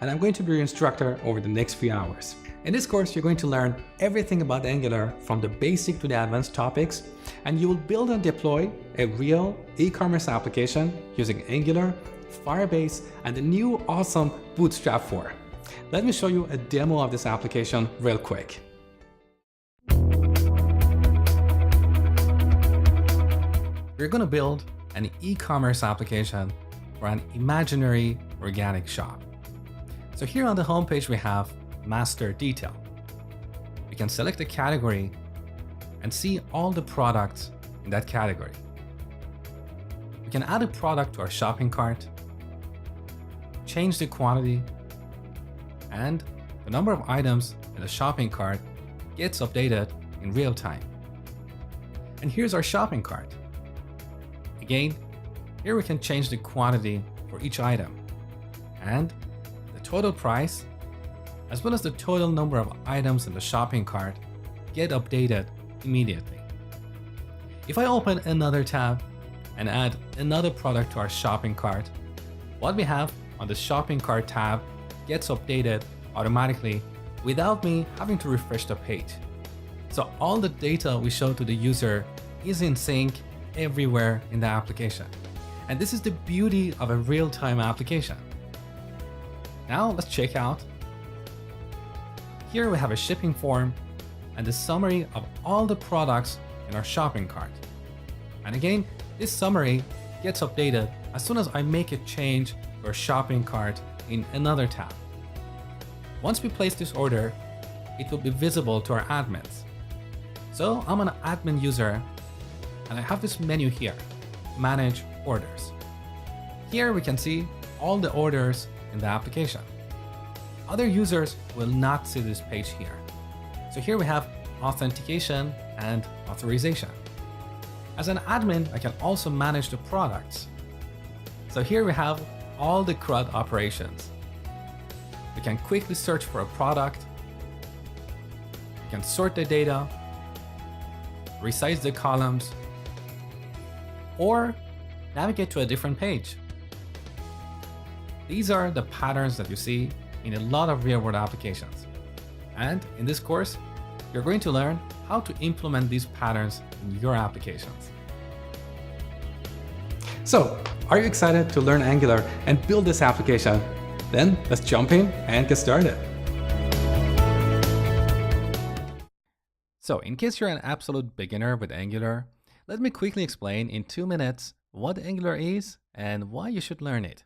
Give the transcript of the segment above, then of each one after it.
and I'm going to be your instructor over the next few hours. In this course, you're going to learn everything about Angular from the basic to the advanced topics, and you will build and deploy a real e-commerce application using Angular, Firebase, and the new awesome Bootstrap 4. Let me show you a demo of this application real quick. We're going to build an e-commerce application for an imaginary organic shop. So here on the homepage, we have master detail. We can select a category and see all the products in that category. We can add a product to our shopping cart, change the quantity, and the number of items in the shopping cart gets updated in real time. And here's our shopping cart. Again, here we can change the quantity for each item and the total price, as well as the total number of items in the shopping cart, get updated immediately. If I open another tab and add another product to our shopping cart, what we have on the shopping cart tab gets updated automatically without me having to refresh the page. So all the data we show to the user is in sync everywhere in the application. And this is the beauty of a real-time application. Now let's check out. Here we have a shipping form and the summary of all the products in our shopping cart. And again, this summary gets updated as soon as I make a change to our shopping cart in another tab. Once we place this order, it will be visible to our admins. So I'm an admin user and I have this menu here, Manage Orders. Here we can see all the orders in the application. Other users will not see this page here. So here we have authentication and authorization. As an admin, I can also manage the products. So here we have all the CRUD operations. We can quickly search for a product. We can sort the data, resize the columns, or navigate to a different page. These are the patterns that you see in a lot of real-world applications. And in this course, you're going to learn how to implement these patterns in your applications. So, are you excited to learn Angular and build this application? Then let's jump in and get started. So, in case you're an absolute beginner with Angular, let me quickly explain in 2 minutes what Angular is and why you should learn it.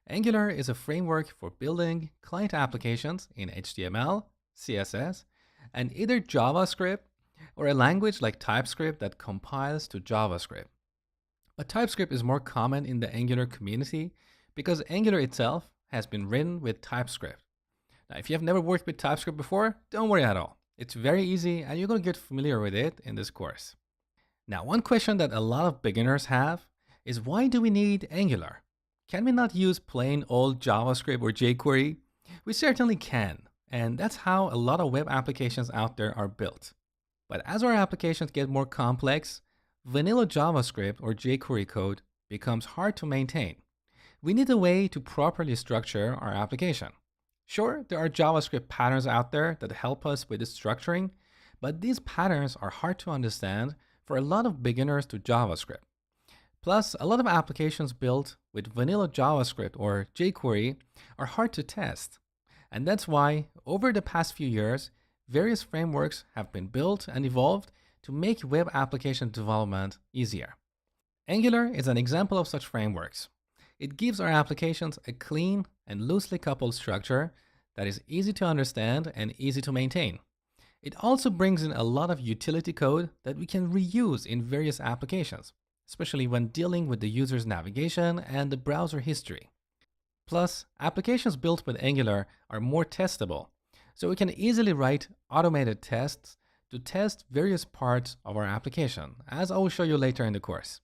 Angular is a framework for building client applications in HTML, CSS, and either JavaScript or a language like TypeScript that compiles to JavaScript. But TypeScript is more common in the Angular community because Angular itself has been written with TypeScript. Now, if you have never worked with TypeScript before, don't worry at all. It's very easy and you're going to get familiar with it in this course. Now, one question that a lot of beginners have is, why do we need Angular? Can we not use plain old JavaScript or jQuery? We certainly can, and that's how a lot of web applications out there are built. But as our applications get more complex, vanilla JavaScript or jQuery code becomes hard to maintain. We need a way to properly structure our application. Sure, there are JavaScript patterns out there that help us with the structuring, but these patterns are hard to understand for a lot of beginners to JavaScript. Plus, a lot of applications built with vanilla JavaScript or jQuery are hard to test. And that's why, over the past few years, various frameworks have been built and evolved to make web application development easier. Angular is an example of such frameworks. It gives our applications a clean and loosely coupled structure that is easy to understand and easy to maintain. It also brings in a lot of utility code that we can reuse in various applications, especially when dealing with the user's navigation and the browser history. Plus, applications built with Angular are more testable, so we can easily write automated tests to test various parts of our application, as I will show you later in the course.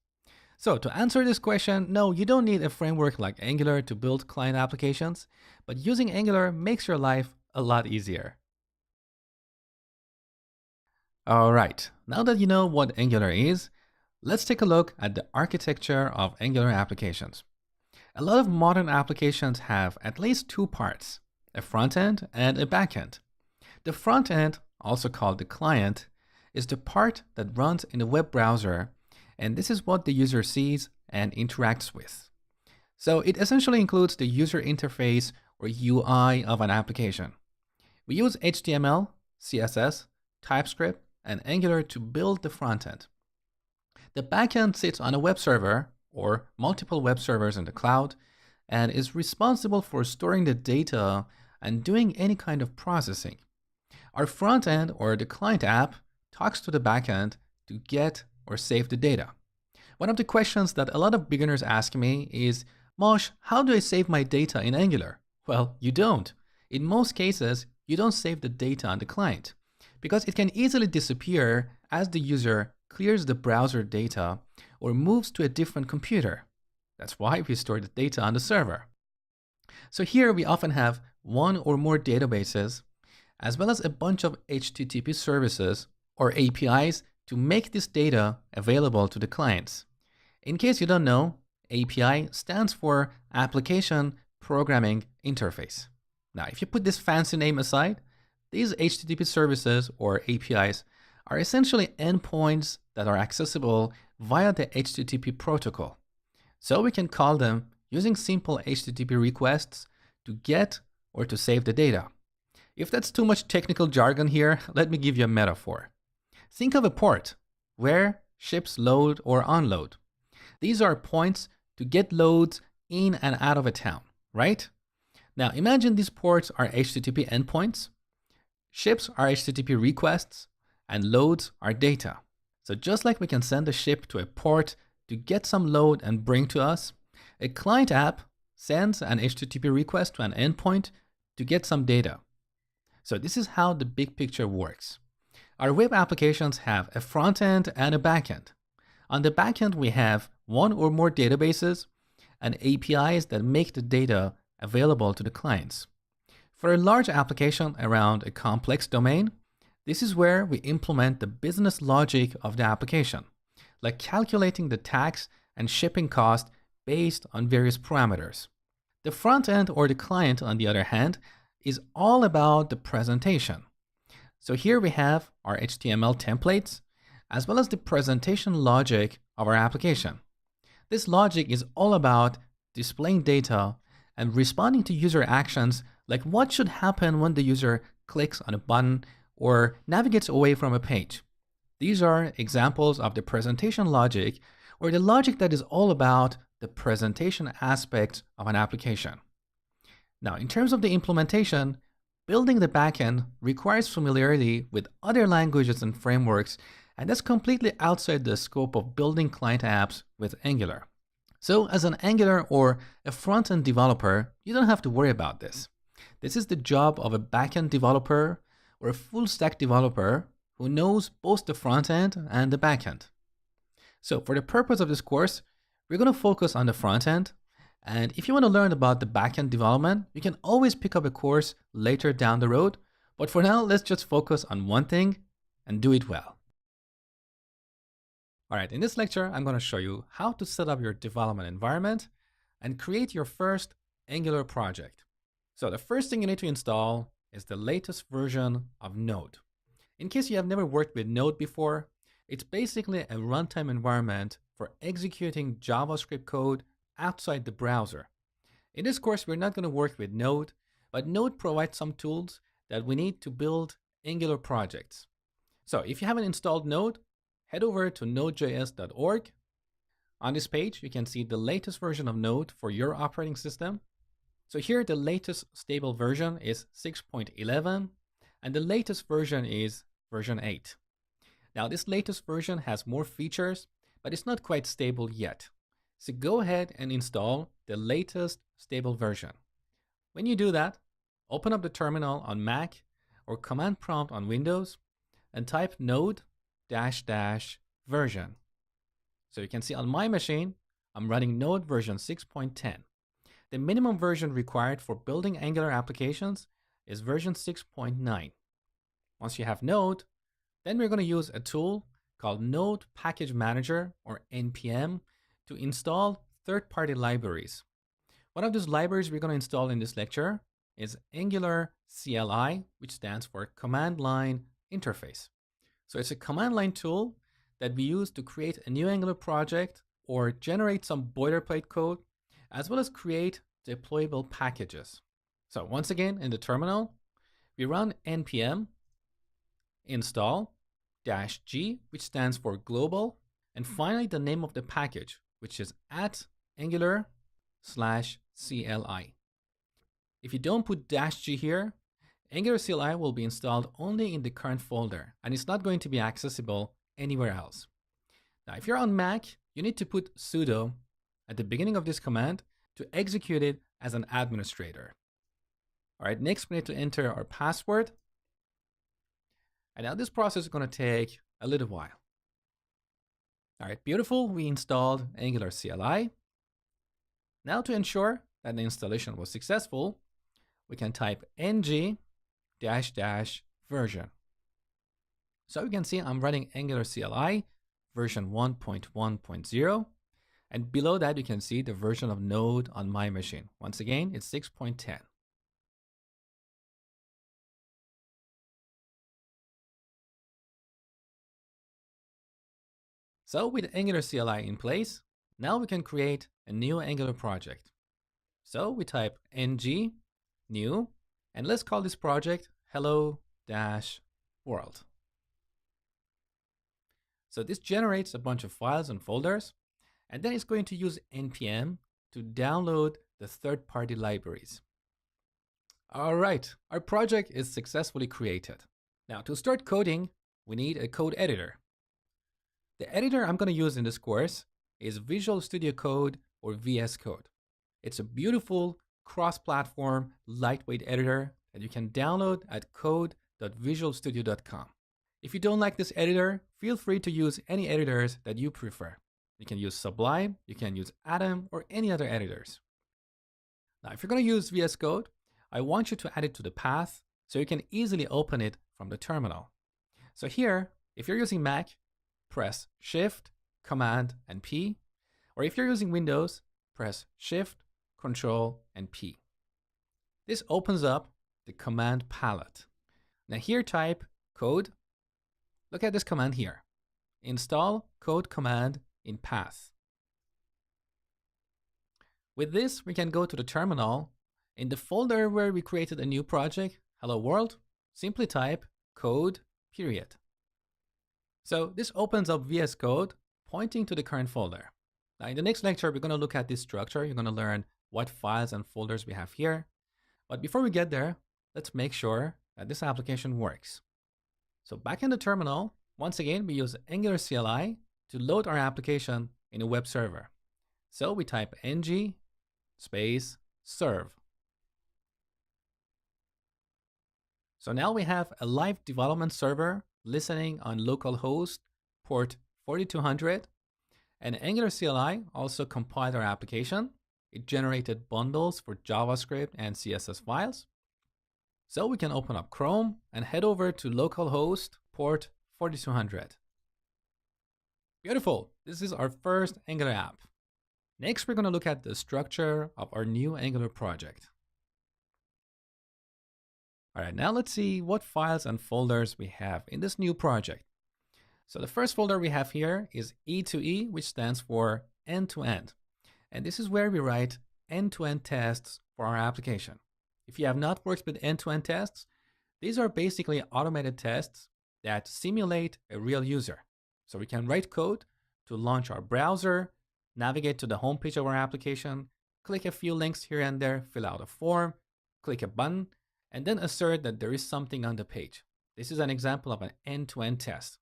So to answer this question, no, you don't need a framework like Angular to build client applications, but using Angular makes your life a lot easier. All right, now that you know what Angular is, let's take a look at the architecture of Angular applications. A lot of modern applications have at least two parts, a front end and a back end. The front end, also called the client, is the part that runs in the web browser, and this is what the user sees and interacts with. So it essentially includes the user interface or UI of an application. We use HTML, CSS, TypeScript, and Angular to build the front end. The backend sits on a web server or multiple web servers in the cloud and is responsible for storing the data and doing any kind of processing. Our front end or the client app talks to the backend to get or save the data. One of the questions that a lot of beginners ask me is, Mosh, how do I save my data in Angular? Well, you don't. In most cases, you don't save the data on the client because it can easily disappear as the user clears the browser data or moves to a different computer. That's why we store the data on the server. So here we often have one or more databases, as well as a bunch of HTTP services or APIs to make this data available to the clients. In case you don't know, API stands for Application Programming Interface. Now, if you put this fancy name aside, these HTTP services or APIs are essentially endpoints that are accessible via the HTTP protocol. So we can call them using simple HTTP requests to get or to save the data. If that's too much technical jargon here, let me give you a metaphor. Think of a port where ships load or unload. These are points to get loads in and out of a town, right? Now imagine these ports are HTTP endpoints, ships are HTTP requests, and loads are data. So just like we can send a ship to a port to get some load and bring to us, a client app sends an HTTP request to an endpoint to get some data. So this is how the big picture works. Our web applications have a front end and a back end. On the back end, we have one or more databases and APIs that make the data available to the clients. For a large application around a complex domain, this is where we implement the business logic of the application, like calculating the tax and shipping cost based on various parameters. The front end or the client, on the other hand, is all about the presentation. So here we have our HTML templates, as well as the presentation logic of our application. This logic is all about displaying data and responding to user actions, like what should happen when the user clicks on a button or navigates away from a page. These are examples of the presentation logic, or the logic that is all about the presentation aspect of an application. Now, in terms of the implementation, building the backend requires familiarity with other languages and frameworks, and that's completely outside the scope of building client apps with Angular. So as an Angular or a front-end developer, you don't have to worry about this. This is the job of a backend developer or a full-stack developer who knows both the front end and the back end. So for the purpose of this course, we're going to focus on the front end. And if you want to learn about the backend development, you can always pick up a course later down the road. But for now, let's just focus on one thing and do it well. All right, in this lecture, I'm going to show you how to set up your development environment and create your first Angular project. So the first thing you need to install is the latest version of Node. In case you have never worked with Node before, it's basically a runtime environment for executing JavaScript code outside the browser. In this course, we're not going to work with Node, but Node provides some tools that we need to build Angular projects. So if you haven't installed Node, head over to nodejs.org. On this page, you can see the latest version of Node for your operating system. So here, the latest stable version is 6.11, and the latest version is version 8. Now, this latest version has more features, but it's not quite stable yet. So go ahead and install the latest stable version. When you do that, open up the terminal on Mac or command prompt on Windows and type node --version. So you can see on my machine, I'm running Node version 6.10. The minimum version required for building Angular applications is version 6.9. Once you have Node, then we're going to use a tool called Node Package Manager, or NPM, to install third-party libraries. One of those libraries we're going to install in this lecture is Angular CLI, which stands for Command Line Interface. So it's a command line tool that we use to create a new Angular project or generate some boilerplate code, as well as create deployable packages. So once again, in the terminal, we run npm install -g, which stands for global, and finally the name of the package, which is @angular/CLI. If you don't put -g here, Angular CLI will be installed only in the current folder, and it's not going to be accessible anywhere else. Now, if you're on Mac, you need to put sudo at the beginning of this command to execute it as an administrator. All right, next we need to enter our password. And now this process is going to take a little while. All right, beautiful. We installed Angular CLI. Now to ensure that the installation was successful, we can type ng --version. So you can see I'm running Angular CLI version 1.1.0. And below that, you can see the version of Node on my machine. Once again, it's 6.10. So with Angular CLI in place, now we can create a new Angular project. So we type ng new, and let's call this project hello-world. So this generates a bunch of files and folders, and then it's going to use npm to download the third-party libraries. All right, our project is successfully created. Now to start coding, we need a code editor. The editor I'm going to use in this course is Visual Studio Code or VS Code. It's a beautiful cross-platform lightweight editor that you can download at code.visualstudio.com. If you don't like this editor, feel free to use any editors that you prefer. You can use Sublime, you can use Atom, or any other editors. Now, if you're going to use VS Code, I want you to add it to the path so you can easily open it from the terminal. So here, if you're using Mac, press Shift, Command, and P. Or if you're using Windows, press Shift, Control, and P. This opens up the command palette. Now here type code. Look at this command here. Install code command in path. With this, we can go to the terminal. In the folder where we created a new project, Hello World, simply type code period. So this opens up VS Code pointing to the current folder. Now in the next lecture, we're going to look at this structure. You're going to learn what files and folders we have here. But before we get there, let's make sure that this application works. So back in the terminal, once again, we use Angular CLI to load our application in a web server. So we type ng space serve. So now we have a live development server listening on localhost port 4200, and Angular CLI also compiled our application. It generated bundles for JavaScript and CSS files. So we can open up Chrome and head over to localhost port 4200. Beautiful. This is our first Angular app. Next, we're going to look at the structure of our new Angular project. All right, now let's see what files and folders we have in this new project. So the first folder we have here is E2E, which stands for end-to-end. And this is where we write end-to-end tests for our application. If you have not worked with end-to-end tests, these are basically automated tests that simulate a real user. So we can write code to launch our browser, navigate to the homepage of our application, click a few links here and there, fill out a form, click a button, and then assert that there is something on the page. This is an example of an end-to-end test.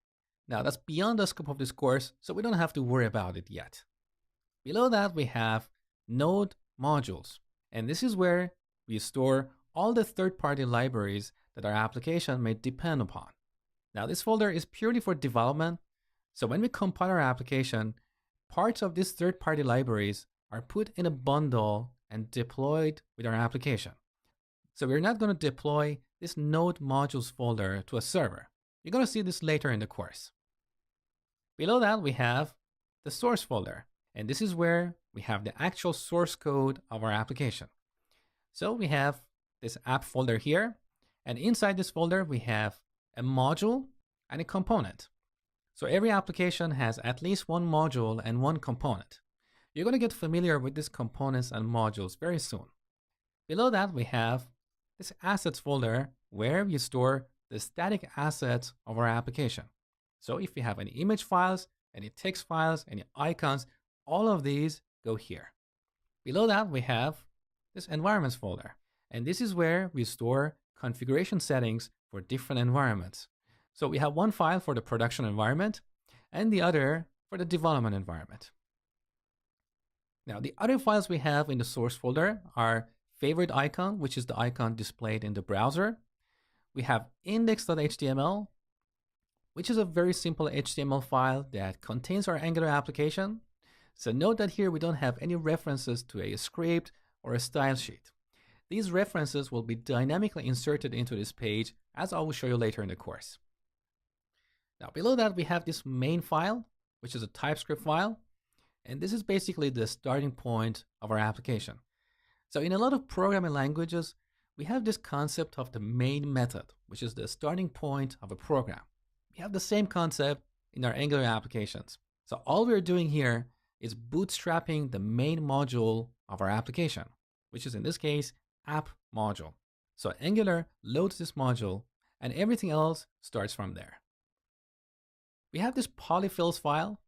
Now that's beyond the scope of this course, so we don't have to worry about it yet. Below that, we have Node modules. And this is where we store all the third-party libraries that our application may depend upon. Now this folder is purely for development. So when we compile our application, parts of these third-party libraries are put in a bundle and deployed with our application. So we're not going to deploy this Node modules folder to a server. You're going to see this later in the course. Below that, we have the source folder. And this is where we have the actual source code of our application. So we have this app folder here, and inside this folder, we have a module and a component. So every application has at least one module and one component. You're going to get familiar with these components and modules very soon. Below that, we have this assets folder where you store the static assets of our application. So if you have any image files, any text files, any icons, all of these go here. Below that, we have this environments folder. And this is where we store configuration settings for different environments. So we have one file for the production environment and the other for the development environment. Now, the other files we have in the source folder are favorite icon, which is the icon displayed in the browser. We have index.html, which is a very simple HTML file that contains our Angular application. So note that here we don't have any references to a script or a style sheet. These references will be dynamically inserted into this page, as I will show you later in the course. Now, below that, we have this main file, which is a TypeScript file. And this is basically the starting point of our application. So in a lot of programming languages, we have this concept of the main method, which is the starting point of a program. We have the same concept in our Angular applications. So all we're doing here is bootstrapping the main module of our application, which is in this case, app module. So Angular loads this module and everything else starts from there. We have this polyfills file,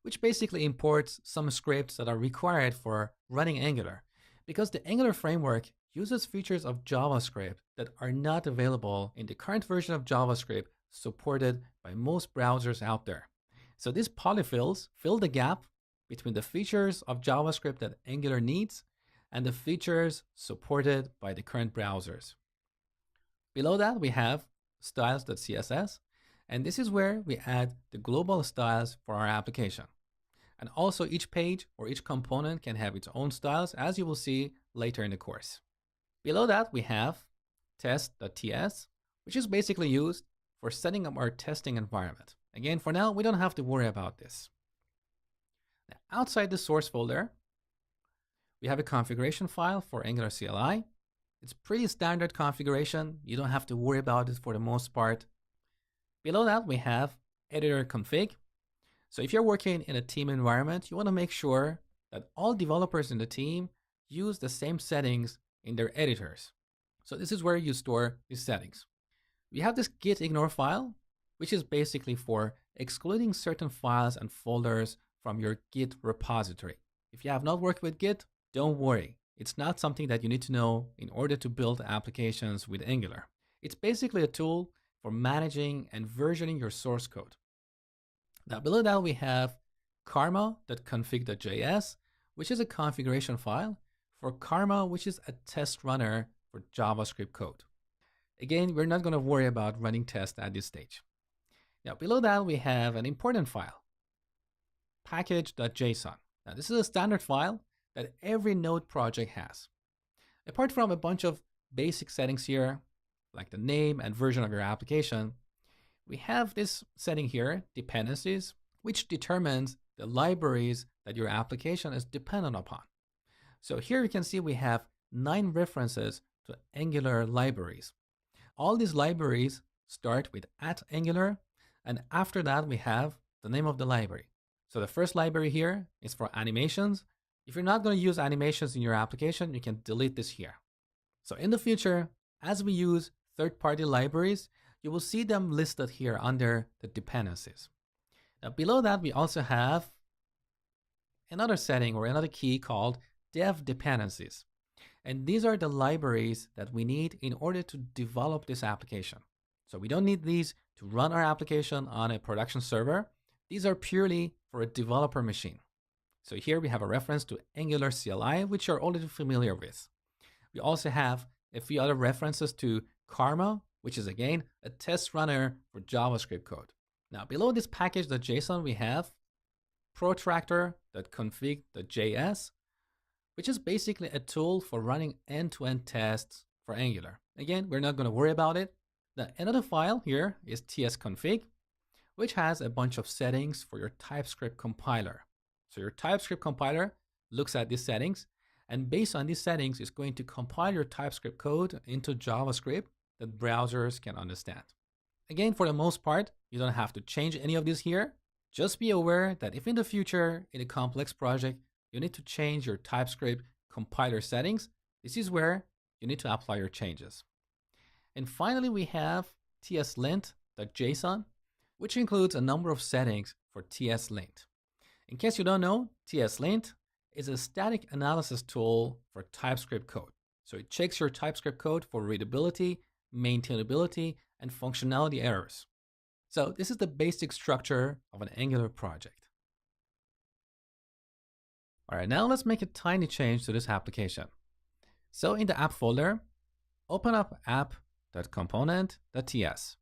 which basically imports some scripts that are required for running Angular, because the Angular framework uses features of JavaScript that are not available in the current version of JavaScript supported by most browsers out there. So these polyfills fill the gap between the features of JavaScript that Angular needs and the features supported by the current browsers. Below that, we have styles.css, and this is where we add the global styles for our application. And also each page or each component can have its own styles, as you will see later in the course. Below that, we have test.ts, which is basically used for setting up our testing environment. Again, for now, we don't have to worry about this. Now, outside the source folder, we have a configuration file for Angular CLI. It's pretty standard configuration. You don't have to worry about it for the most part. Below that, we have editor config. So if you're working in a team environment, you want to make sure that all developers in the team use the same settings in their editors. So this is where you store these settings. We have this git ignore file, which is basically for excluding certain files and folders from your Git repository. If you have not worked with Git, don't worry. It's not something that you need to know in order to build applications with Angular. It's basically a tool for managing and versioning your source code. Now below that, we have karma.config.js, which is a configuration file for Karma, which is a test runner for JavaScript code. Again, we're not going to worry about running tests at this stage. Now below that, we have an important file, package.json. Now this is a standard file that every Node project has. Apart from a bunch of basic settings here, like the name and version of your application, we have this setting here, dependencies, which determines the libraries that your application is dependent upon. So here you can see we have 9 references to Angular libraries. All these libraries start with @Angular, and after that we have the name of the library. So the first library here is for animations. If you're not going to use animations in your application, you can delete this here. So in the future, as we use third-party libraries, you will see them listed here under the dependencies. Now below that, we also have another setting or another key called dev dependencies. And these are the libraries that we need in order to develop this application. So we don't need these to run our application on a production server. These are purely for a developer machine. So here we have a reference to Angular CLI, which you're already familiar with. We also have a few other references to Karma, which is again a test runner for JavaScript code. Now below this package.json, we have protractor.config.js, which is basically a tool for running end-to-end tests for Angular. Again, we're not going to worry about it. Now, another file here is tsconfig, which has a bunch of settings for your TypeScript compiler. So your TypeScript compiler looks at these settings, and based on these settings, it's going to compile your TypeScript code into JavaScript that browsers can understand. Again, for the most part, you don't have to change any of this here. Just be aware that if in the future, in a complex project, you need to change your TypeScript compiler settings, this is where you need to apply your changes. And finally, we have tslint.json, which includes a number of settings for tslint. In case you don't know, tslint is a static analysis tool for TypeScript code. So it checks your TypeScript code for readability, maintainability, and functionality errors. So this is the basic structure of an Angular project. All right, now let's make a tiny change to this application. So in the app folder, open up app.component.ts.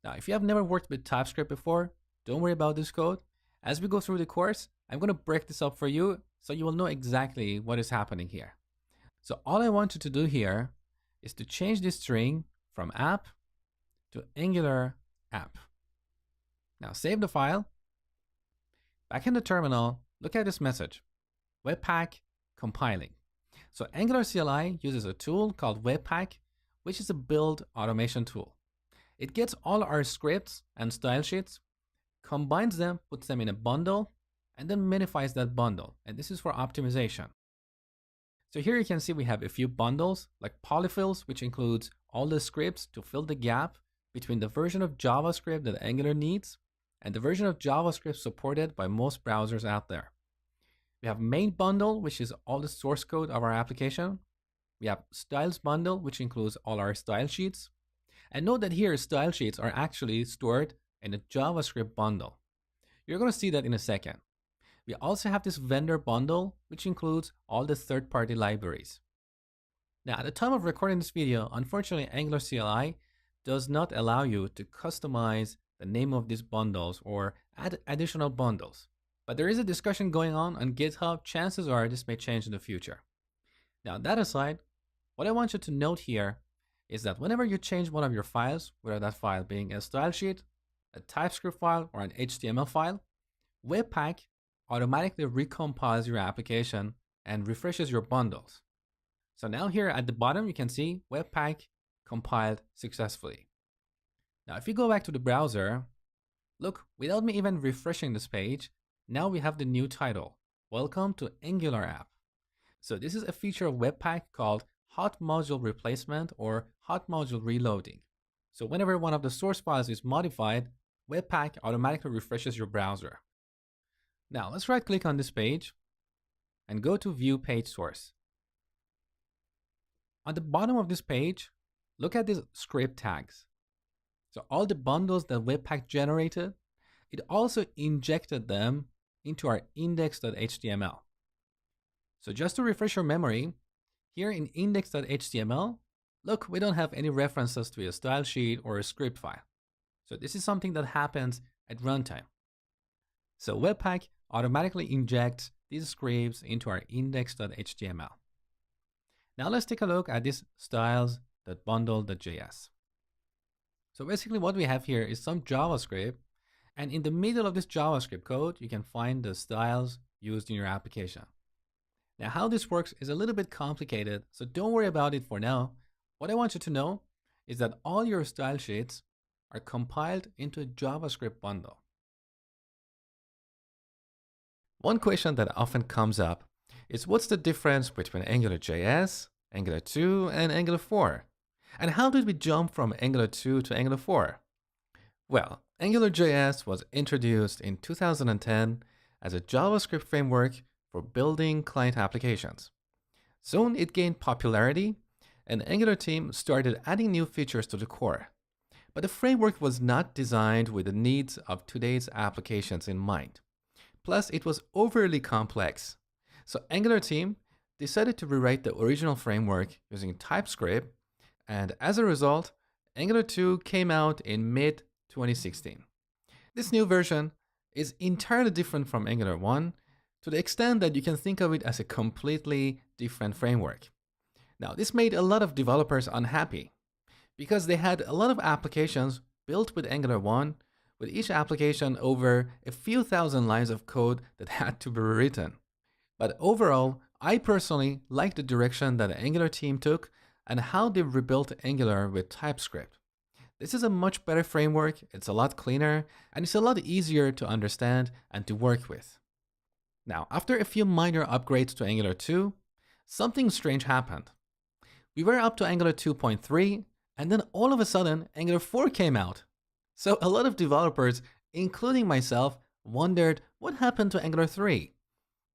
Now, if you have never worked with TypeScript before, don't worry about this code. As we go through the course, I'm going to break this up for you so you will know exactly what is happening here. So all I want you to do here is to change this string from app to Angular app. Now save the file. Back in the terminal, look at this message, Webpack compiling. So Angular CLI uses a tool called Webpack, which is a build automation tool. It gets all our scripts and style sheets, combines them, puts them in a bundle, and then minifies that bundle. And this is for optimization. So here you can see we have a few bundles like polyfills, which includes all the scripts to fill the gap between the version of JavaScript that Angular needs and the version of JavaScript supported by most browsers out there. We have main bundle, which is all the source code of our application. We have styles bundle, which includes all our style sheets. And note that here style sheets are actually stored in a JavaScript bundle. You're going to see that in a second. We also have this vendor bundle, which includes all the third-party libraries. Now, at the time of recording this video, unfortunately, Angular CLI does not allow you to customize the name of these bundles or add additional bundles. But there is a discussion going on GitHub. Chances are this may change in the future. Now, that aside, what I want you to note here is that whenever you change one of your files, whether that file being a style sheet, a TypeScript file, or an HTML file, Webpack automatically recompiles your application and refreshes your bundles. So now here at the bottom, you can see Webpack compiled successfully. Now, if you go back to the browser, look, without me even refreshing this page, now we have the new title, Welcome to Angular app. So this is a feature of Webpack called hot module replacement or hot module reloading. So whenever one of the source files is modified, Webpack automatically refreshes your browser. Now let's right click on this page and go to View Page Source. On the bottom of this page, look at these script tags. So all the bundles that Webpack generated, it also injected them into our index.html. So just to refresh your memory, here in index.html, look, we don't have any references to a style sheet or a script file. So this is something that happens at runtime. So Webpack automatically injects these scripts into our index.html. Now let's take a look at this styles.bundle.js. So basically what we have here is some JavaScript, and in the middle of this JavaScript code, you can find the styles used in your application. Now how this works is a little bit complicated, so don't worry about it for now. What I want you to know is that all your style sheets are compiled into a JavaScript bundle. One question that often comes up is what's the difference between AngularJS, Angular 2, and Angular 4? And how did we jump from Angular 2 to Angular 4? Well, AngularJS was introduced in 2010 as a JavaScript framework for building client applications. Soon it gained popularity, and the Angular team started adding new features to the core. But the framework was not designed with the needs of today's applications in mind. Plus, it was overly complex. So Angular team decided to rewrite the original framework using TypeScript, and as a result, Angular 2 came out in mid-2016. This new version is entirely different from Angular 1 to the extent that you can think of it as a completely different framework. Now, this made a lot of developers unhappy because they had a lot of applications built with Angular 1 with each application over a few thousand lines of code that had to be written. But overall, I personally like the direction that the Angular team took and how they rebuilt Angular with TypeScript. This is a much better framework, it's a lot cleaner, and it's a lot easier to understand and to work with. Now, after a few minor upgrades to Angular 2, something strange happened. We were up to Angular 2.3, and then all of a sudden, Angular 4 came out. So a lot of developers, including myself, wondered what happened to Angular 3.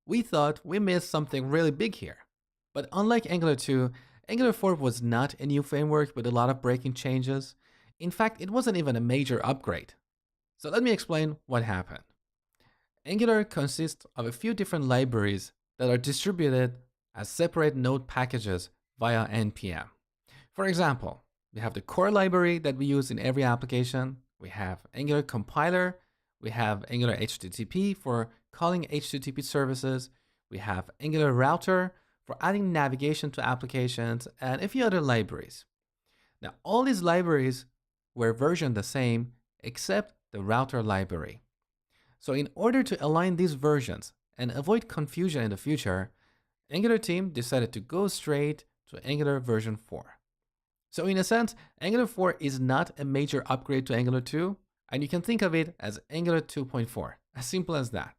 We thought we missed something really big here. But unlike Angular 2, Angular 4 was not a new framework with a lot of breaking changes. In fact, it wasn't even a major upgrade. So let me explain what happened. Angular consists of a few different libraries that are distributed as separate node packages via npm. For example, we have the core library that we use in every application. We have Angular compiler. We have Angular HTTP for calling HTTP services. We have Angular router for adding navigation to applications and a few other libraries. Now, all these libraries were versioned the same except the router library. So in order to align these versions and avoid confusion in the future, Angular team decided to go straight to Angular version 4. So in a sense, Angular 4 is not a major upgrade to Angular 2, and you can think of it as Angular 2.4, as simple as that.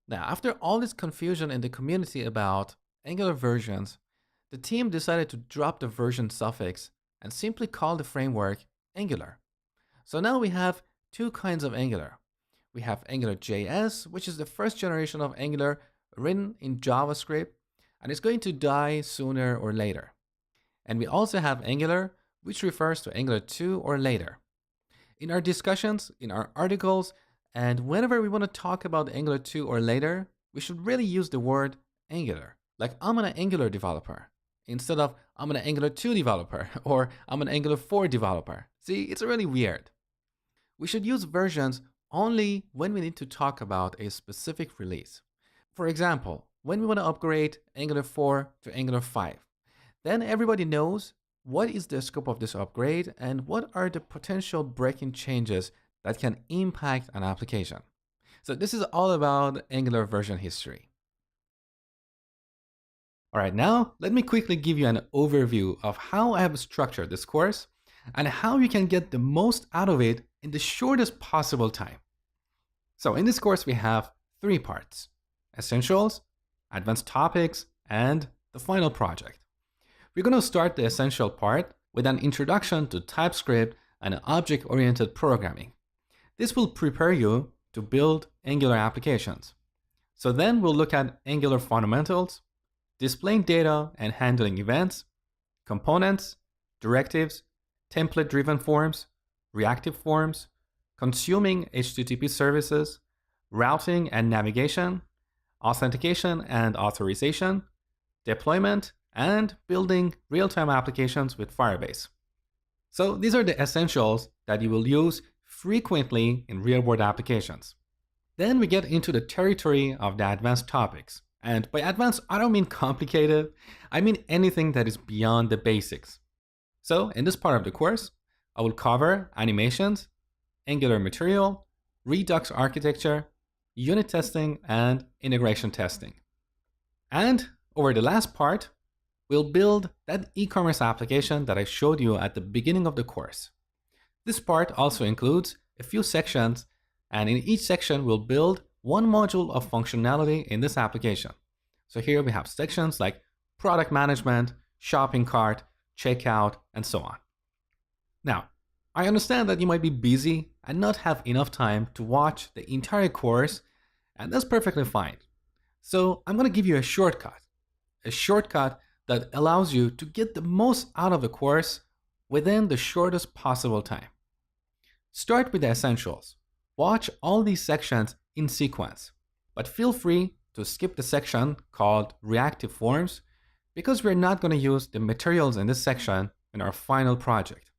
Now, after all this confusion in the community about Angular versions, the team decided to drop the version suffix and simply call the framework Angular. So now we have two kinds of Angular. We have Angular.js, which is the first generation of Angular written in JavaScript, and it's going to die sooner or later. And we also have Angular, which refers to Angular 2 or later. In our discussions, in our articles, and whenever we want to talk about Angular 2 or later, we should really use the word Angular. Like, I'm an Angular developer, instead of I'm an Angular 2 developer, or I'm an Angular 4 developer. See, it's really weird. We should use versions only when we need to talk about a specific release. For example, when we want to upgrade Angular 4 to Angular 5, then everybody knows what is the scope of this upgrade and what are the potential breaking changes that can impact an application. So this is all about Angular version history. All right, now let me quickly give you an overview of how I have structured this course and how you can get the most out of it in the shortest possible time. So in this course, we have 3 parts: Essentials, Advanced Topics, and the final project. We're going to start the essential part with an introduction to TypeScript and object-oriented programming. This will prepare you to build Angular applications. So then we'll look at Angular fundamentals, displaying data and handling events, components, directives, template-driven forms, reactive forms, consuming HTTP services, routing and navigation, authentication and authorization, deployment, and building real-time applications with Firebase. So these are the essentials that you will use frequently in real-world applications. Then we get into the territory of the advanced topics. And by advanced, I don't mean complicated, I mean anything that is beyond the basics. So in this part of the course, I will cover animations, Angular material, Redux architecture, unit testing, and integration testing. And over the last part, we'll build that e-commerce application that I showed you at the beginning of the course. This part also includes a few sections, and in each section, we'll build one module of functionality in this application. So here we have sections like product management, shopping cart, checkout, and so on. Now, I understand that you might be busy and not have enough time to watch the entire course, and that's perfectly fine. So I'm going to give you a shortcut that allows you to get the most out of the course within the shortest possible time. Start with the essentials. Watch all these sections in sequence, but feel free to skip the section called reactive forms because we're not going to use the materials in this section in our final project.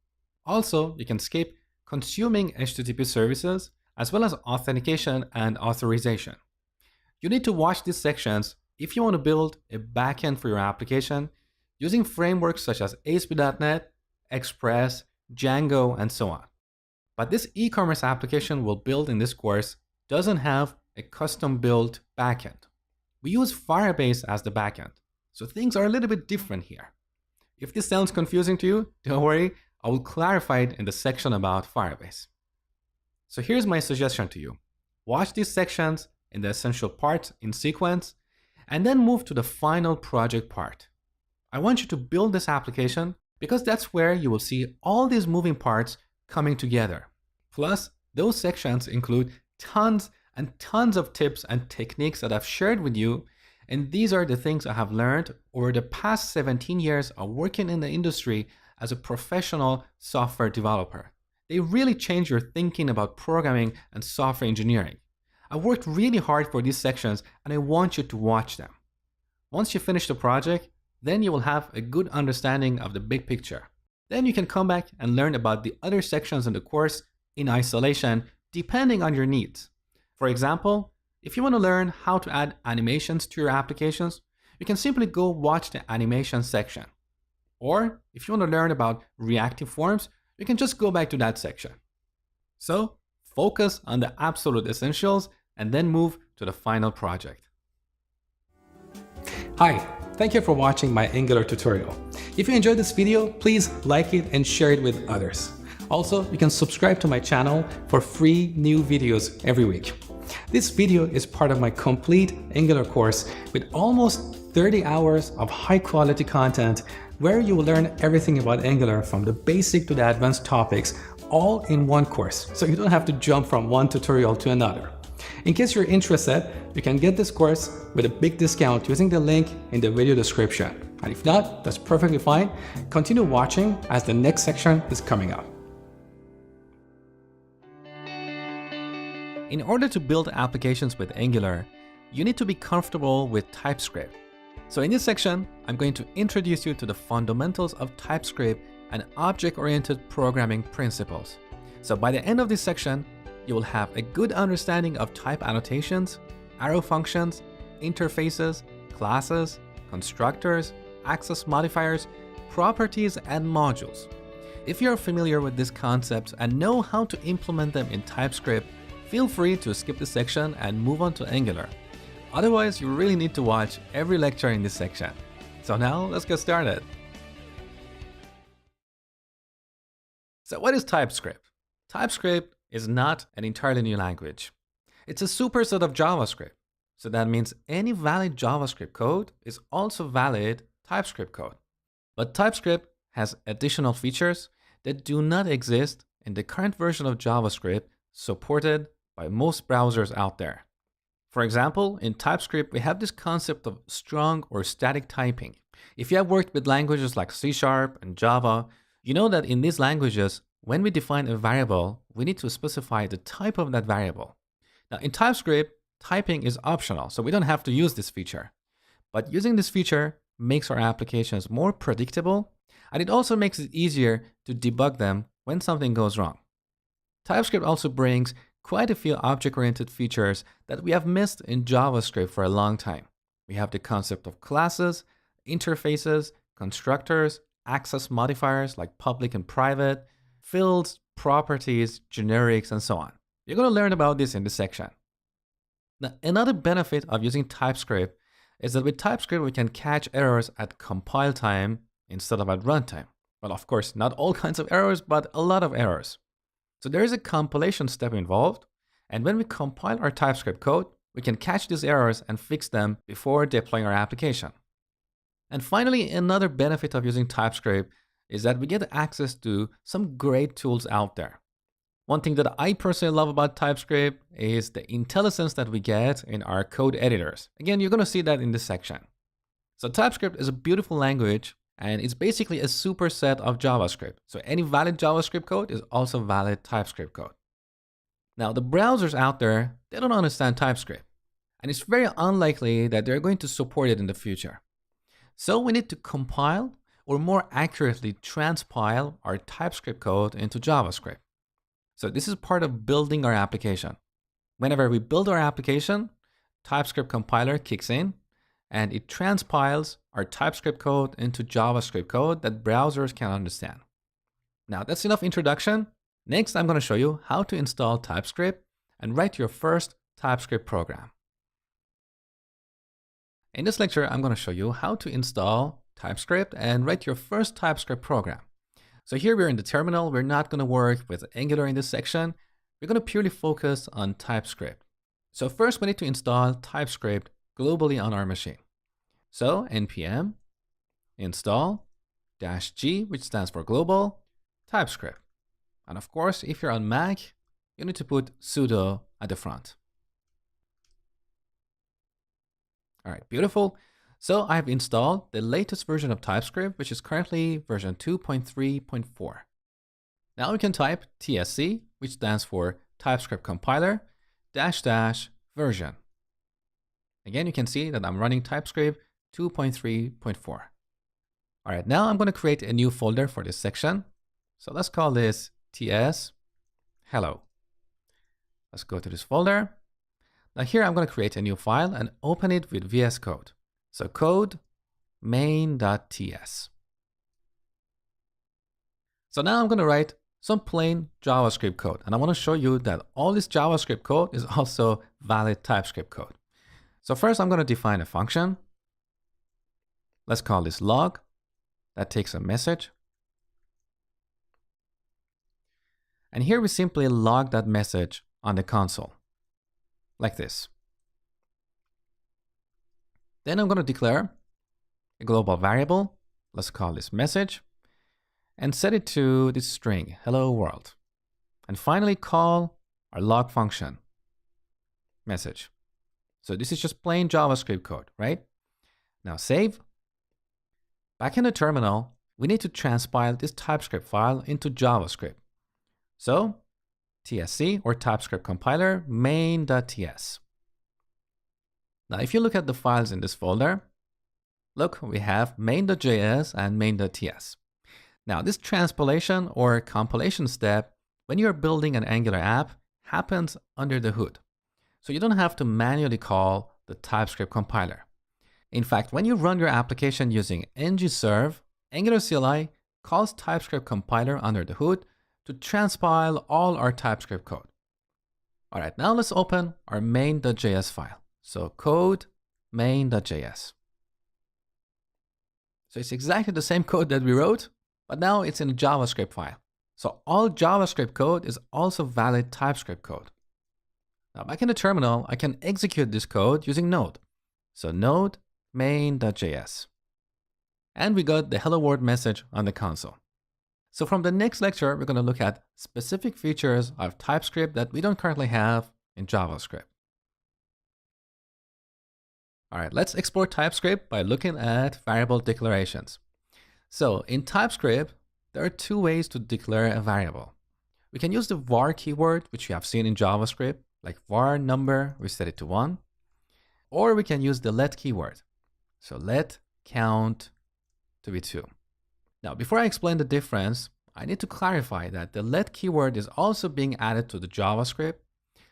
Also, you can skip consuming HTTP services as well as authentication and authorization. You need to watch these sections if you want to build a backend for your application using frameworks such as ASP.NET, Express, Django, and so on. But this e-commerce application we'll build in this course doesn't have a custom-built backend. We use Firebase as the backend, so things are a little bit different here. If this sounds confusing to you, don't worry, I will clarify it in the section about Firebase. So here's my suggestion to you. Watch these sections in the essential parts in sequence, and then move to the final project part. I want you to build this application because that's where you will see all these moving parts coming together. Plus, those sections include tons and tons of tips and techniques that I've shared with you, and these are the things I have learned over the past 17 years of working in the industry as a professional software developer. They really change your thinking about programming and software engineering. I worked really hard for these sections and I want you to watch them. Once you finish the project, then you will have a good understanding of the big picture. Then you can come back and learn about the other sections in the course in isolation, depending on your needs. For example, if you want to learn how to add animations to your applications, you can simply go watch the animation section. Or if you want to learn about reactive forms, you can just go back to that section. So focus on the absolute essentials and then move to the final project. Hi, thank you for watching my Angular tutorial. If you enjoyed this video, please like it and share it with others. Also, you can subscribe to my channel for free new videos every week. This video is part of my complete Angular course with almost 30 hours of high quality content where you will learn everything about Angular from the basic to the advanced topics all in one course, so you don't have to jump from one tutorial to another. In case you're interested, you can get this course with a big discount using the link in the video description. And if not, that's perfectly fine. Continue watching as the next section is coming up. In order to build applications with Angular, you need to be comfortable with TypeScript. So in this section, I'm going to introduce you to the fundamentals of TypeScript and object-oriented programming principles. So by the end of this section, you will have a good understanding of type annotations, arrow functions, interfaces, classes, constructors, access modifiers, properties, and modules. If you're familiar with these concepts and know how to implement them in TypeScript, feel free to skip this section and move on to Angular. Otherwise, you really need to watch every lecture in this section. So now let's get started. So what is TypeScript? TypeScript is not an entirely new language. It's a superset of JavaScript. So that means any valid JavaScript code is also valid TypeScript code. But TypeScript has additional features that do not exist in the current version of JavaScript supported by most browsers out there. For example, in TypeScript, we have this concept of strong or static typing. If you have worked with languages like C# and Java, you know that in these languages, when we define a variable, we need to specify the type of that variable. Now in TypeScript, typing is optional, so we don't have to use this feature. But using this feature makes our applications more predictable, and it also makes it easier to debug them when something goes wrong. TypeScript also brings quite a few object-oriented features that we have missed in JavaScript for a long time. We have the concept of classes, interfaces, constructors, access modifiers like public and private, fields, properties, generics, and so on. You're going to learn about this in this section. Now, another benefit of using TypeScript is that with TypeScript, we can catch errors at compile time instead of at runtime. Well, of course, not all kinds of errors, but a lot of errors. So there is a compilation step involved, and when we compile our TypeScript code, we can catch these errors and fix them before deploying our application. And finally, another benefit of using TypeScript is that we get access to some great tools out there. One thing that I personally love about TypeScript is the IntelliSense that we get in our code editors. Again, you're going to see that in this section. So TypeScript is a beautiful language, and it's basically a superset of JavaScript. So any valid JavaScript code is also valid TypeScript code. Now, the browsers out there, they don't understand TypeScript, and it's very unlikely that they're going to support it in the future. So we need to compile, or more accurately, transpile our TypeScript code into JavaScript. So this is part of building our application. Whenever we build our application, TypeScript compiler kicks in, and it transpiles our TypeScript code into JavaScript code that browsers can understand. Now that's enough introduction. Next, I'm going to show you how to install TypeScript and write your first TypeScript program. In this lecture, I'm going to show you how to install TypeScript and write your first TypeScript program. So here we're in the terminal. We're not going to work with Angular in this section. We're going to purely focus on TypeScript. So first, we need to install TypeScript globally on our machine. So npm install -g, which stands for global, TypeScript. And of course, if you're on Mac, you need to put sudo at the front. All right, beautiful. So I've installed the latest version of TypeScript, which is currently version 2.3.4. Now we can type tsc, which stands for TypeScript compiler --version. Again, you can see that I'm running TypeScript 2.3.4. All right, now I'm going to create a new folder for this section. So let's call this ts hello. Let's go to this folder. Now here I'm going to create a new file and open it with VS Code. So code main.ts. So now I'm going to write some plain JavaScript code. And I want to show you that all this JavaScript code is also valid TypeScript code. So first I'm going to define a function. Let's call this log. That takes a message. And here we simply log that message on the console, like this. Then I'm going to declare a global variable. Let's call this message and set it to this string, hello world. And finally call our log function, message. So this is just plain JavaScript code, right? Now save. Back in the terminal, we need to transpile this TypeScript file into JavaScript. So tsc, or TypeScript compiler main.ts. Now, if you look at the files in this folder, look, we have main.js and main.ts. Now, this transpilation or compilation step, when you're building an Angular app, happens under the hood. So you don't have to manually call the TypeScript compiler. In fact, when you run your application using ng-serve, Angular CLI calls TypeScript compiler under the hood to transpile all our TypeScript code. All right, now let's open our main.js file. So code main.js. So it's exactly the same code that we wrote, but now it's in a JavaScript file. So all JavaScript code is also valid TypeScript code. Now back in the terminal, I can execute this code using Node. So node main.js. And we got the hello world message on the console. So from the next lecture, we're going to look at specific features of TypeScript that we don't currently have in JavaScript. All right, let's explore TypeScript by looking at variable declarations. So in TypeScript, there are two ways to declare a variable. We can use the var keyword, which you have seen in JavaScript, like var number, we set it to 1. Or we can use the let keyword. So let count to be 2. Now, before I explain the difference, I need to clarify that the let keyword is also being added to the JavaScript.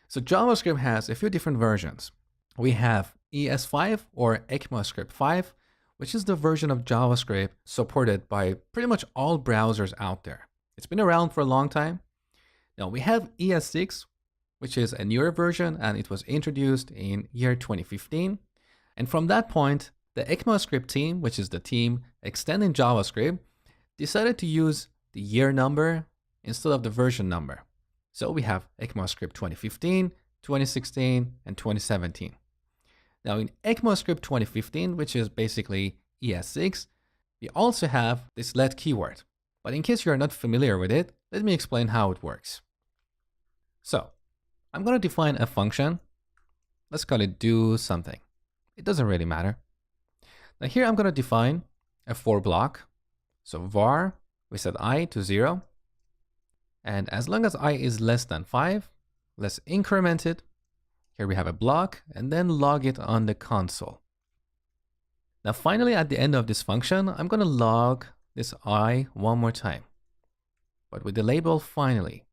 So JavaScript has a few different versions. We have ES5 or ECMAScript 5, which is the version of JavaScript supported by pretty much all browsers out there. It's been around for a long time. Now we have ES6, which is a newer version, and it was introduced in year 2015. And from that point, the ECMAScript team, which is the team extending JavaScript, decided to use the year number instead of the version number. So we have ECMAScript 2015, 2016, and 2017. Now in ECMAScript 2015, which is basically ES6, we also have this let keyword. But in case you're not familiar with it, let me explain how it works. So I'm going to define a function. Let's call it do something. It doesn't really matter. Now here I'm going to define a for block. So var, we set I to 0. And as long as I is less than 5, let's increment it. Here we have a block and then log it on the console. Now finally, at the end of this function, I'm going to log this I one more time, but with the label finally.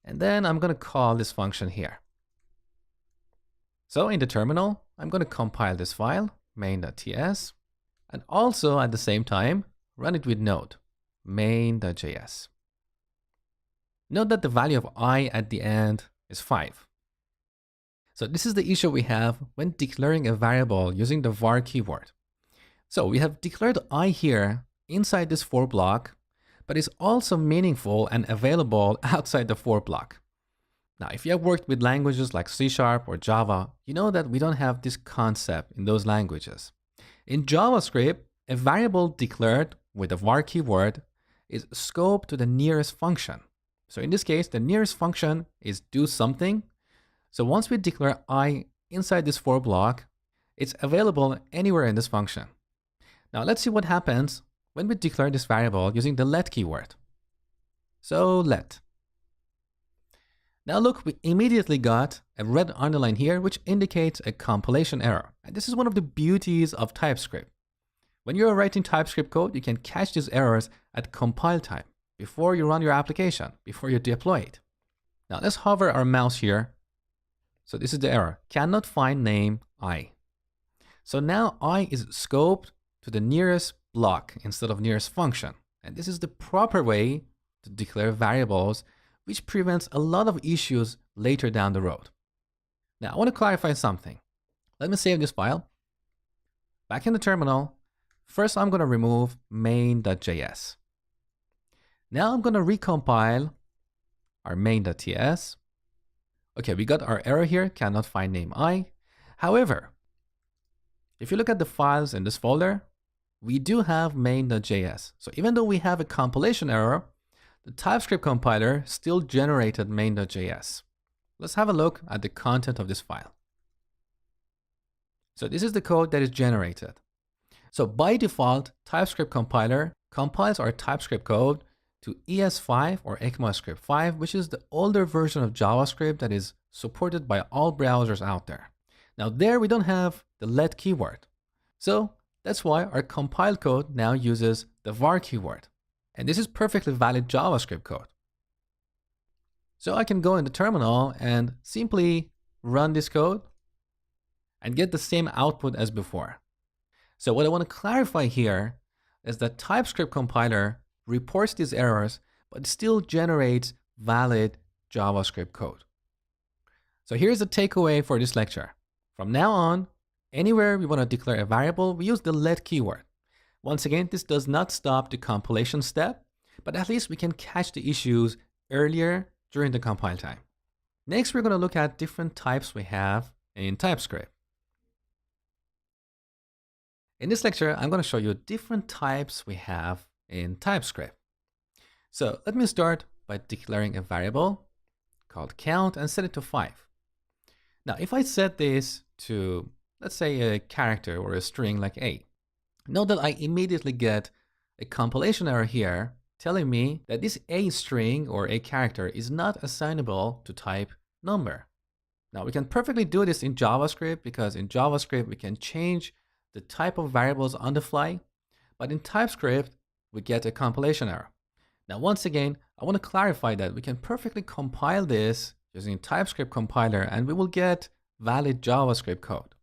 And then I'm going to call this function here. So in the terminal, I'm going to compile this file, main.ts, and also at the same time, run it with Node, main.js. Note that the value of I at the end is 5. So this is the issue we have when declaring a variable using the var keyword. So we have declared I here inside this for block, but it's also meaningful and available outside the for block. Now, if you have worked with languages like C# or Java, you know that we don't have this concept in those languages. In JavaScript, a variable declared with a var keyword is scoped to the nearest function. So in this case, the nearest function is do something. So once we declare I inside this for block, it's available anywhere in this function. Now let's see what happens when we declare this variable using the let keyword. So let. Now look, we immediately got a red underline here, which indicates a compilation error. And this is one of the beauties of TypeScript. When you're writing TypeScript code, you can catch these errors at compile time, before you run your application, before you deploy it. Now let's hover our mouse here. So this is the error, cannot find name I. So now I is scoped to the nearest block instead of nearest function. And this is the proper way to declare variables, which prevents a lot of issues later down the road. Now, I want to clarify something. Let me save this file. Back in the terminal, first I'm going to remove main.js. Now I'm going to recompile our main.ts. Okay, we got our error here, cannot find name I. However, if you look at the files in this folder, we do have main.js. So even though we have a compilation error, the TypeScript compiler still generated main.js. Let's have a look at the content of this file. So this is the code that is generated. So by default, TypeScript compiler compiles our TypeScript code to ES5 or ECMAScript 5, which is the older version of JavaScript that is supported by all browsers out there. Now there we don't have the let keyword. So that's why our compiled code now uses the var keyword. And this is perfectly valid JavaScript code. So I can go in the terminal and simply run this code and get the same output as before. So what I want to clarify here is that TypeScript compiler reports these errors, but still generates valid JavaScript code. So here's the takeaway for this lecture. From now on, anywhere we want to declare a variable, we use the let keyword. Once again, this does not stop the compilation step, but at least we can catch the issues earlier during the compile time. Next, we're going to look at different types we have in TypeScript. In this lecture, I'm going to show you different types we have in TypeScript. So let me start by declaring a variable called count and set it to 5. Now, if I set this to, let's say, a character or a string like A, note that I immediately get a compilation error here telling me that this A string or A character is not assignable to type number. Now we can perfectly do this in JavaScript because in JavaScript we can change the type of variables on the fly, but in TypeScript we get a compilation error. Now once again, I want to clarify that we can perfectly compile this using TypeScript compiler and we will get valid JavaScript code.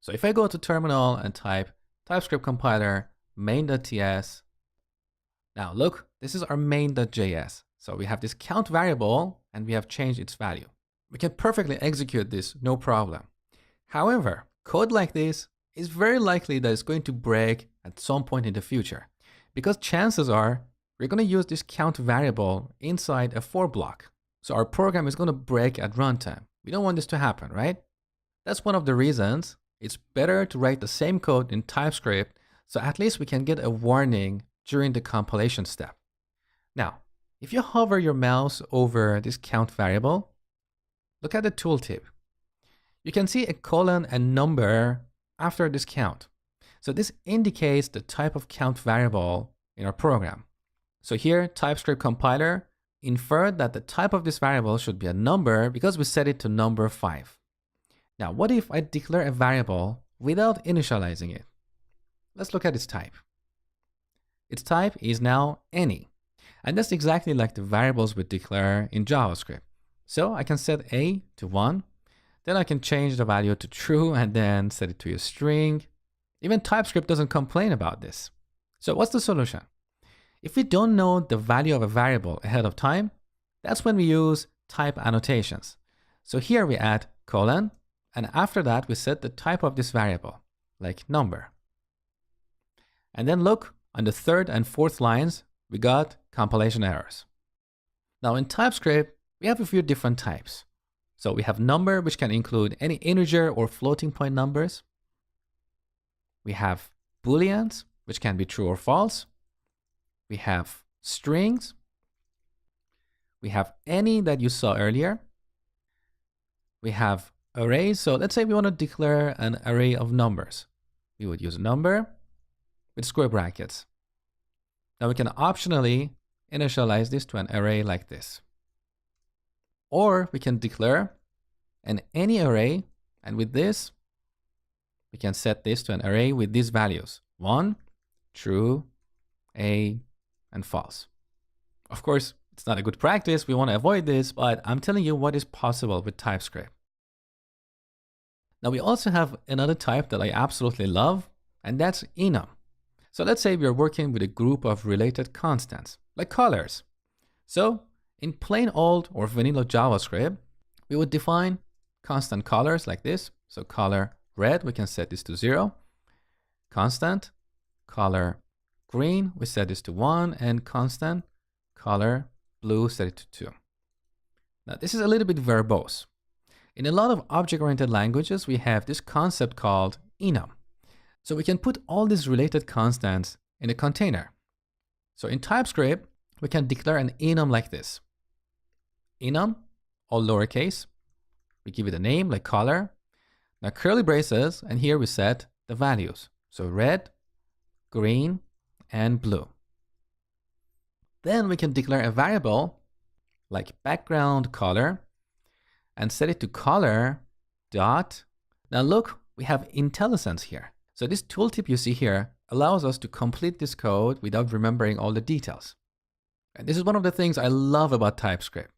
So if I go to terminal and type TypeScript compiler main.ts. Now look, this is our main.js. So we have this count variable and we have changed its value. We can perfectly execute this, no problem. However, code like this is very likely that it's going to break at some point in the future because chances are we're going to use this count variable inside a for block. So our program is going to break at runtime. We don't want this to happen, right? That's one of the reasons it's better to write the same code in TypeScript so at least we can get a warning during the compilation step. Now, if you hover your mouse over this count variable, look at the tooltip. You can see a colon and number after this count. So this indicates the type of count variable in our program. So here, TypeScript compiler inferred that the type of this variable should be a number because we set it to number 5. Now, what if I declare a variable without initializing it? Let's look at its type. Its type is now any. And that's exactly like the variables we declare in JavaScript. So I can set A to 1. Then I can change the value to true and then set it to a string. Even TypeScript doesn't complain about this. So what's the solution? If we don't know the value of a variable ahead of time, that's when we use type annotations. So here we add colon, and after that we set the type of this variable, like number. And then look, on the third and fourth lines, we got compilation errors. Now in TypeScript, we have a few different types. So we have number, which can include any integer or floating point numbers. We have booleans, which can be true or false. We have strings. We have any that you saw earlier. We have arrays. So let's say we want to declare an array of numbers. We would use a number with square brackets. Now we can optionally initialize this to an array like this. Or we can declare an any array, and with this, we can set this to an array with these values: 1, true, a, and false. Of course, it's not a good practice. We want to avoid this, but I'm telling you what is possible with TypeScript. Now we also have another type that I absolutely love, and that's enum. So let's say we are working with a group of related constants, like colors. So in plain old or vanilla JavaScript, we would define constant colors like this. So color red, we can set this to 0. Constant color green, we set this to 1, and constant color blue, set it to 2. Now this is a little bit verbose. In a lot of object-oriented languages, we have this concept called enum. So we can put all these related constants in a container. So in TypeScript, we can declare an enum like this. Enum, all lowercase. We give it a name like color. Now curly braces, and here we set the values. So red, green, and blue. Then we can declare a variable like background color and set it to color dot. Now look, we have IntelliSense here. So this tooltip you see here allows us to complete this code without remembering all the details. And this is one of the things I love about TypeScript.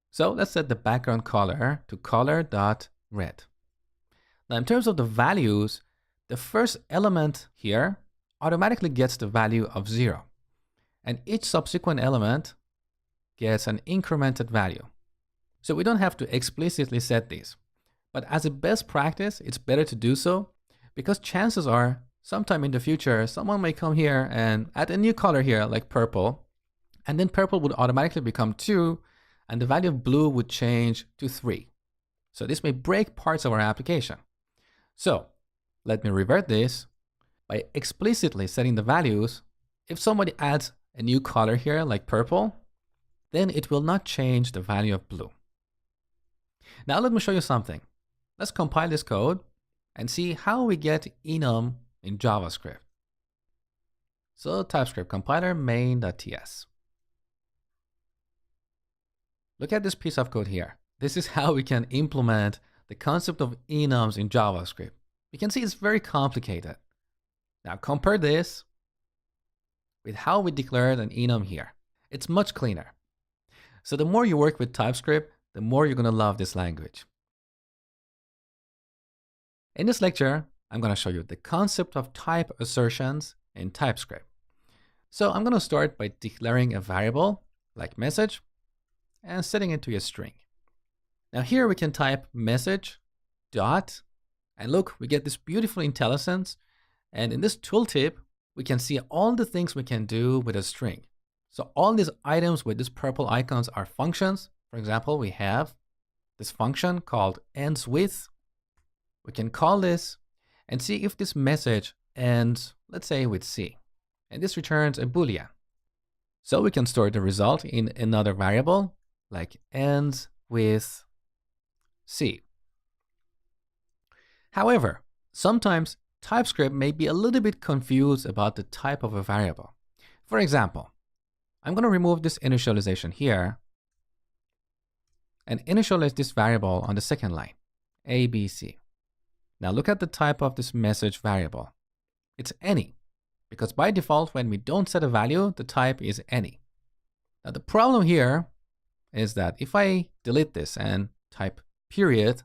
So let's set the background color to color.red. Now in terms of the values, the first element here automatically gets the value of 0. And each subsequent element gets an incremented value. So we don't have to explicitly set these. But as a best practice, it's better to do so, because chances are sometime in the future, someone may come here and add a new color here like purple, and then purple would automatically become 2, and the value of blue would change to 3. So this may break parts of our application. So let me revert this by explicitly setting the values. If somebody adds a new color here like purple, then it will not change the value of blue. Now let me show you something. Let's compile this code and see how we get enum in JavaScript. So TypeScript compiler main.ts. Look at this piece of code here. This is how we can implement the concept of enums in JavaScript. You can see it's very complicated. Now compare this with how we declared an enum here. It's much cleaner. So the more you work with TypeScript, the more you're going to love this language. In this lecture, I'm going to show you the concept of type assertions in TypeScript. So I'm going to start by declaring a variable like message and setting it to a string. Now here we can type message dot, and look, we get this beautiful IntelliSense. And in this tooltip, we can see all the things we can do with a string. So all these items with these purple icons are functions. For example, we have this function called ends with. We can call this and see if this message ends, let's say, with C. And this returns a Boolean. So we can store the result in another variable like ends with C. However, sometimes TypeScript may be a little bit confused about the type of a variable. For example, I'm going to remove this initialization here and initialize this variable on the second line, ABC. Now look at the type of this message variable. It's any, because by default, when we don't set a value, the type is any. Now the problem here is that if I delete this and type period,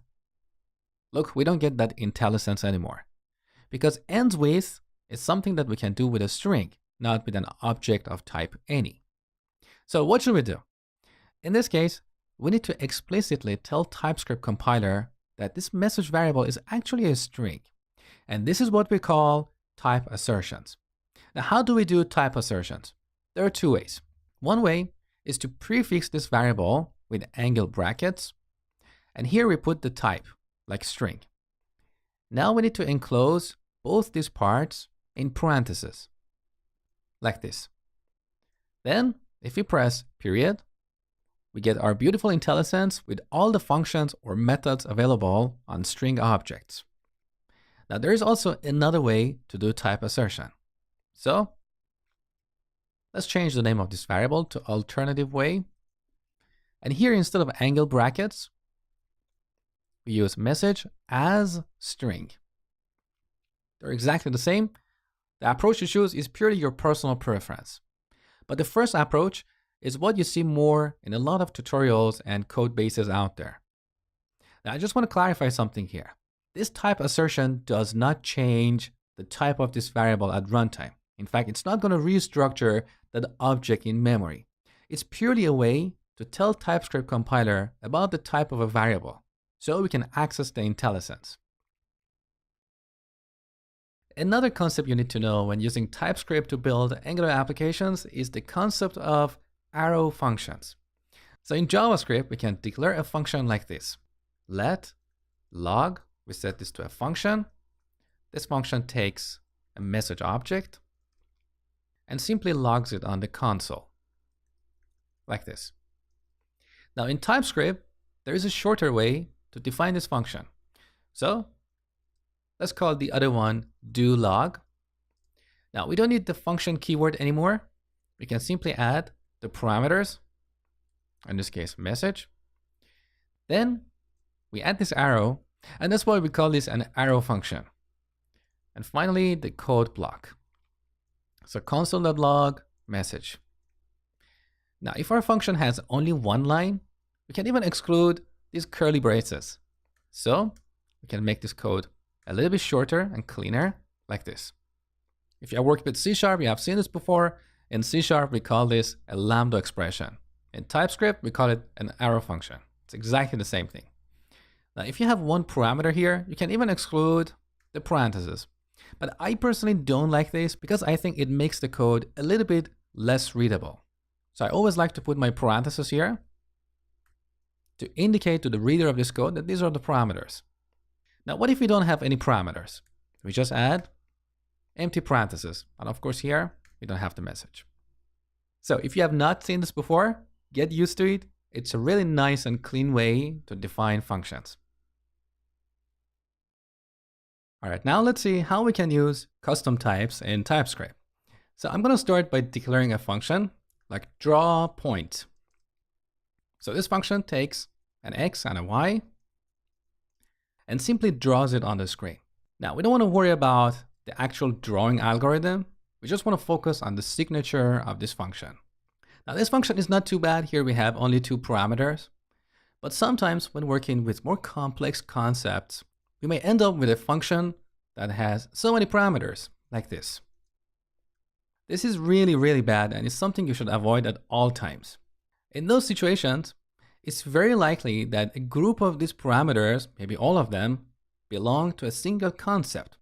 look, we don't get that IntelliSense anymore. Because ends with is something that we can do with a string. not with an object of type any. So what should we do? In this case, we need to explicitly tell TypeScript compiler that this message variable is actually a string. And this is what we call type assertions. Now, how do we do type assertions? There are two ways. One way is to prefix this variable with angle brackets. And here we put the type, like string. Now we need to enclose both these parts in parentheses, like this. Then, if we press period, we get our beautiful IntelliSense with all the functions or methods available on string objects. Now, there is also another way to do type assertion. So, let's change the name of this variable to alternative way. And here, instead of angle brackets, we use message as string. They're exactly the same. The approach you choose is purely your personal preference. But the first approach is what you see more in a lot of tutorials and code bases out there. Now, I just want to clarify something here. This type assertion does not change the type of this variable at runtime. In fact, it's not going to restructure that object in memory. It's purely a way to tell TypeScript compiler about the type of a variable, so we can access the IntelliSense. Another concept you need to know when using TypeScript to build Angular applications is the concept of arrow functions. So in JavaScript, we can declare a function like this. Let log, we set this to a function. This function takes a message object and simply logs it on the console, like this. Now in TypeScript, there is a shorter way to define this function. So let's call the other one doLog. Now we don't need the function keyword anymore. We can simply add the parameters, in this case message. Then we add this arrow, and that's why we call this an arrow function. And finally, the code block. So console.log message. Now if our function has only one line, we can even exclude these curly braces. So we can make this code a little bit shorter and cleaner, like this. If you have worked with C#, you have seen this before. In C#, we call this a lambda expression. In TypeScript, we call it an arrow function. It's exactly the same thing. Now, if you have one parameter here, you can even exclude the parentheses. But I personally don't like this because I think it makes the code a little bit less readable. So I always like to put my parentheses here to indicate to the reader of this code that these are the parameters. Now, what if we don't have any parameters? We just add empty parentheses. And of course here, we don't have the message. So if you have not seen this before, get used to it. It's a really nice and clean way to define functions. All right, now let's see how we can use custom types in TypeScript. So I'm going to start by declaring a function like drawPoint. So this function takes an X and a Y and simply draws it on the screen. Now, we don't want to worry about the actual drawing algorithm. We just want to focus on the signature of this function. Now, this function is not too bad. Here we have only 2 parameters. But sometimes when working with more complex concepts, we may end up with a function that has so many parameters, like this. This is really, really bad, and it's something you should avoid at all times. In those situations, it's very likely that a group of these parameters, maybe all of them, belong to a single concept.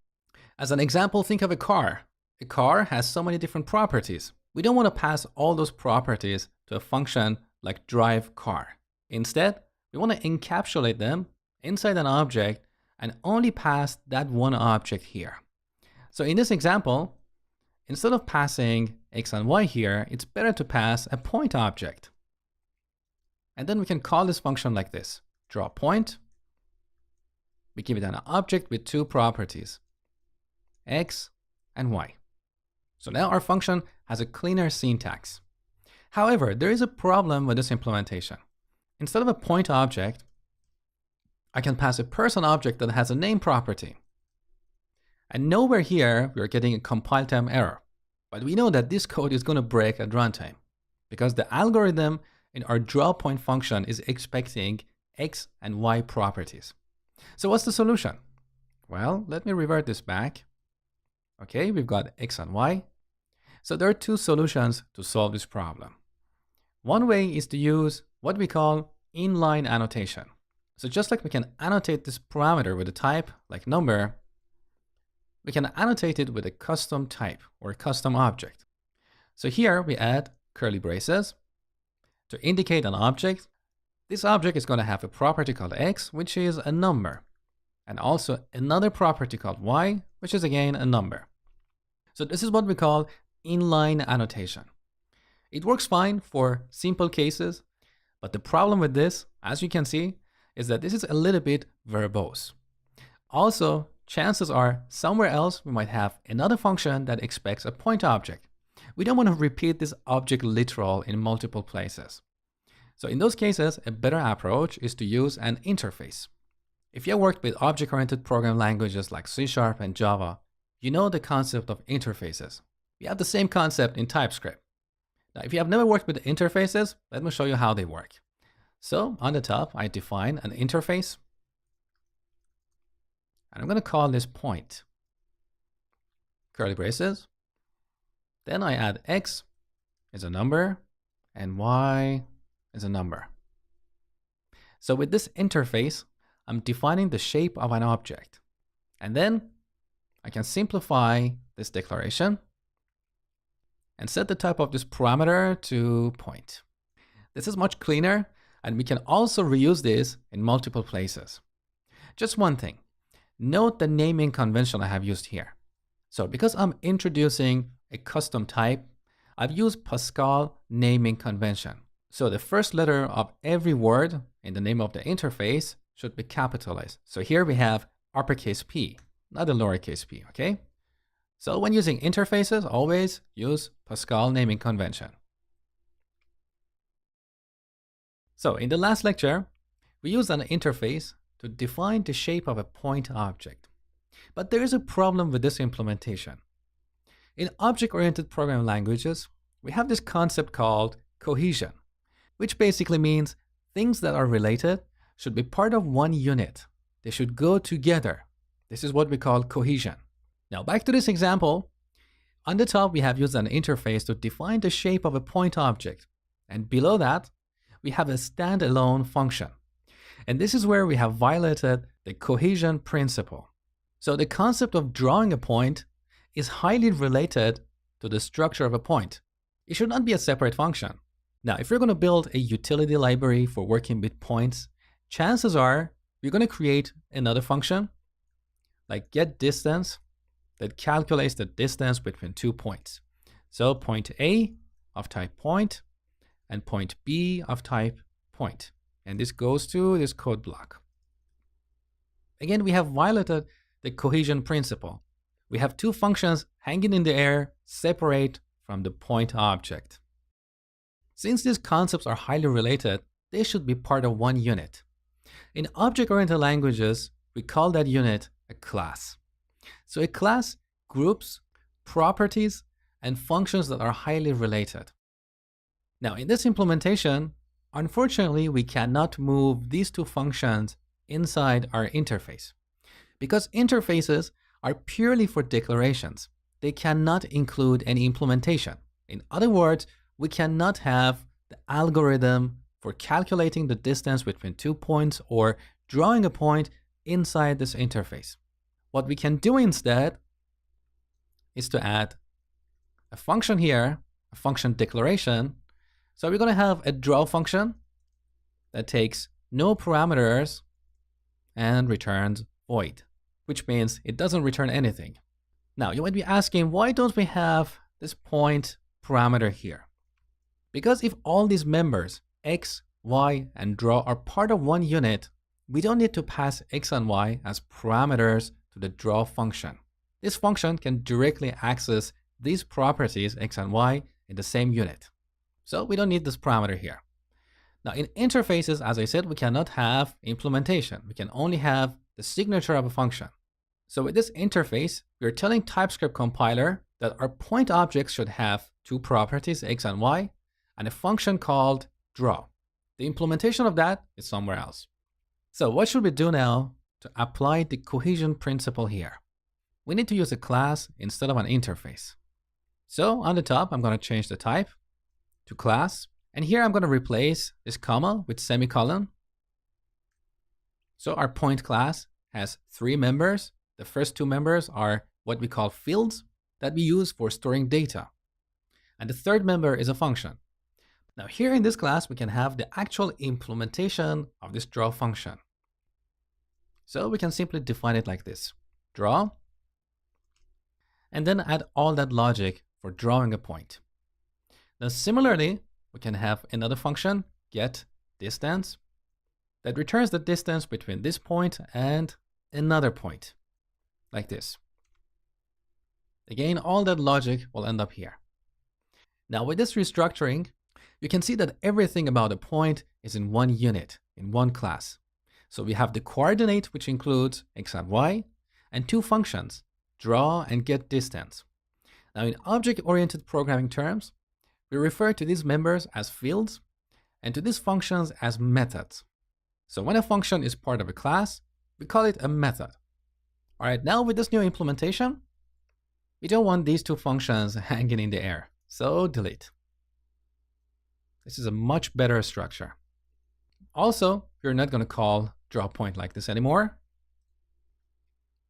As an example, think of a car. A car has so many different properties. We don't want to pass all those properties to a function like drive car. Instead, we want to encapsulate them inside an object and only pass that one object here. So in this example, instead of passing X and Y here, it's better to pass a point object. And then we can call this function like this, drawPoint. We give it an object with 2 properties, X and Y. So now our function has a cleaner syntax. However, there is a problem with this implementation. Instead of a point object, I can pass a person object that has a name property. And nowhere here, we're getting a compile time error. But we know that this code is going to break at runtime because the algorithm in our drawPoint function is expecting X and Y properties. So what's the solution? Well, let me revert this back. Okay, we've got X and Y. So there are two solutions to solve this problem. One way is to use what we call inline annotation. So just like we can annotate this parameter with a type, like number, we can annotate it with a custom type or a custom object. So here we add curly braces to indicate an object. This object is going to have a property called x, which is a number, and also another property called y, which is again a number. So this is what we call inline annotation. It works fine for simple cases, but the problem with this, as you can see, is that this is a little bit verbose. Also, chances are somewhere else we might have another function that expects a point object. We don't want to repeat this object literal in multiple places. So in those cases, a better approach is to use an interface. If you have worked with object-oriented programming languages like C# and Java, you know the concept of interfaces. We have the same concept in TypeScript. Now, if you have never worked with interfaces, let me show you how they work. So on the top, I define an interface, and I'm going to call this point, curly braces. Then I add x is a number and y is a number. So with this interface, I'm defining the shape of an object. And then I can simplify this declaration and set the type of this parameter to point. This is much cleaner, and we can also reuse this in multiple places. Just one thing, note the naming convention I have used here. So because I'm introducing a custom type, I've used Pascal naming convention. So the first letter of every word in the name of the interface should be capitalized. So here we have uppercase P, not a lowercase p, okay? So when using interfaces, always use Pascal naming convention. So in the last lecture, we used an interface to define the shape of a point object. But there is a problem with this implementation. In object-oriented programming languages, we have this concept called cohesion, which basically means things that are related should be part of one unit. They should go together. This is what we call cohesion. Now back to this example. On the top, we have used an interface to define the shape of a point object. And below that, we have a standalone function. And this is where we have violated the cohesion principle. So the concept of drawing a point is highly related to the structure of a point. It should not be a separate function. Now, if you're going to build a utility library for working with points, chances are you're going to create another function like getDistance that calculates the distance between 2 points. So point A of type point and point B of type point. And this goes to this code block. Again, we have violated the cohesion principle. We have two functions hanging in the air, separate from the point object. Since these concepts are highly related, they should be part of one unit. In object-oriented languages, we call that unit a class. So a class groups properties and functions that are highly related. Now, in this implementation, unfortunately, we cannot move these two functions inside our interface because interfaces are purely for declarations. They cannot include any implementation. In other words, we cannot have the algorithm for calculating the distance between 2 points or drawing a point inside this interface. What we can do instead is to add a function here, a function declaration. So we're going to have a draw function that takes no parameters and returns void, which means it doesn't return anything. Now, you might be asking, why don't we have this point parameter here? Because if all these members, x, y, and draw are part of one unit, we don't need to pass x and y as parameters to the draw function. This function can directly access these properties, x and y, in the same unit. So we don't need this parameter here. Now in interfaces, as I said, we cannot have implementation. We can only have the signature of a function. So with this interface, we're telling TypeScript compiler that our point objects should have two properties, x and y, and a function called draw. The implementation of that is somewhere else. So what should we do now to apply the cohesion principle here? We need to use a class instead of an interface. So on the top, I'm going to change the type to class. And here I'm going to replace this comma with semicolon. So our point class has 3 members. The first 2 members are what we call fields that we use for storing data. And the third member is a function. Now here in this class, we can have the actual implementation of this draw function. So we can simply define it like this: draw, and then add all that logic for drawing a point. Now similarly, we can have another function, getDistance, that returns the distance between this point and another point, like this. Again, all that logic will end up here. Now with this restructuring, you can see that everything about a point is in one unit, in one class. So we have the coordinate, which includes x and y, and 2 functions, draw and getDistance. Now in object-oriented programming terms, we refer to these members as fields and to these functions as methods. So when a function is part of a class, we call it a method. All right, now with this new implementation, we don't want these 2 functions hanging in the air, so delete. This is a much better structure. Also, we're not going to call drawPoint like this anymore.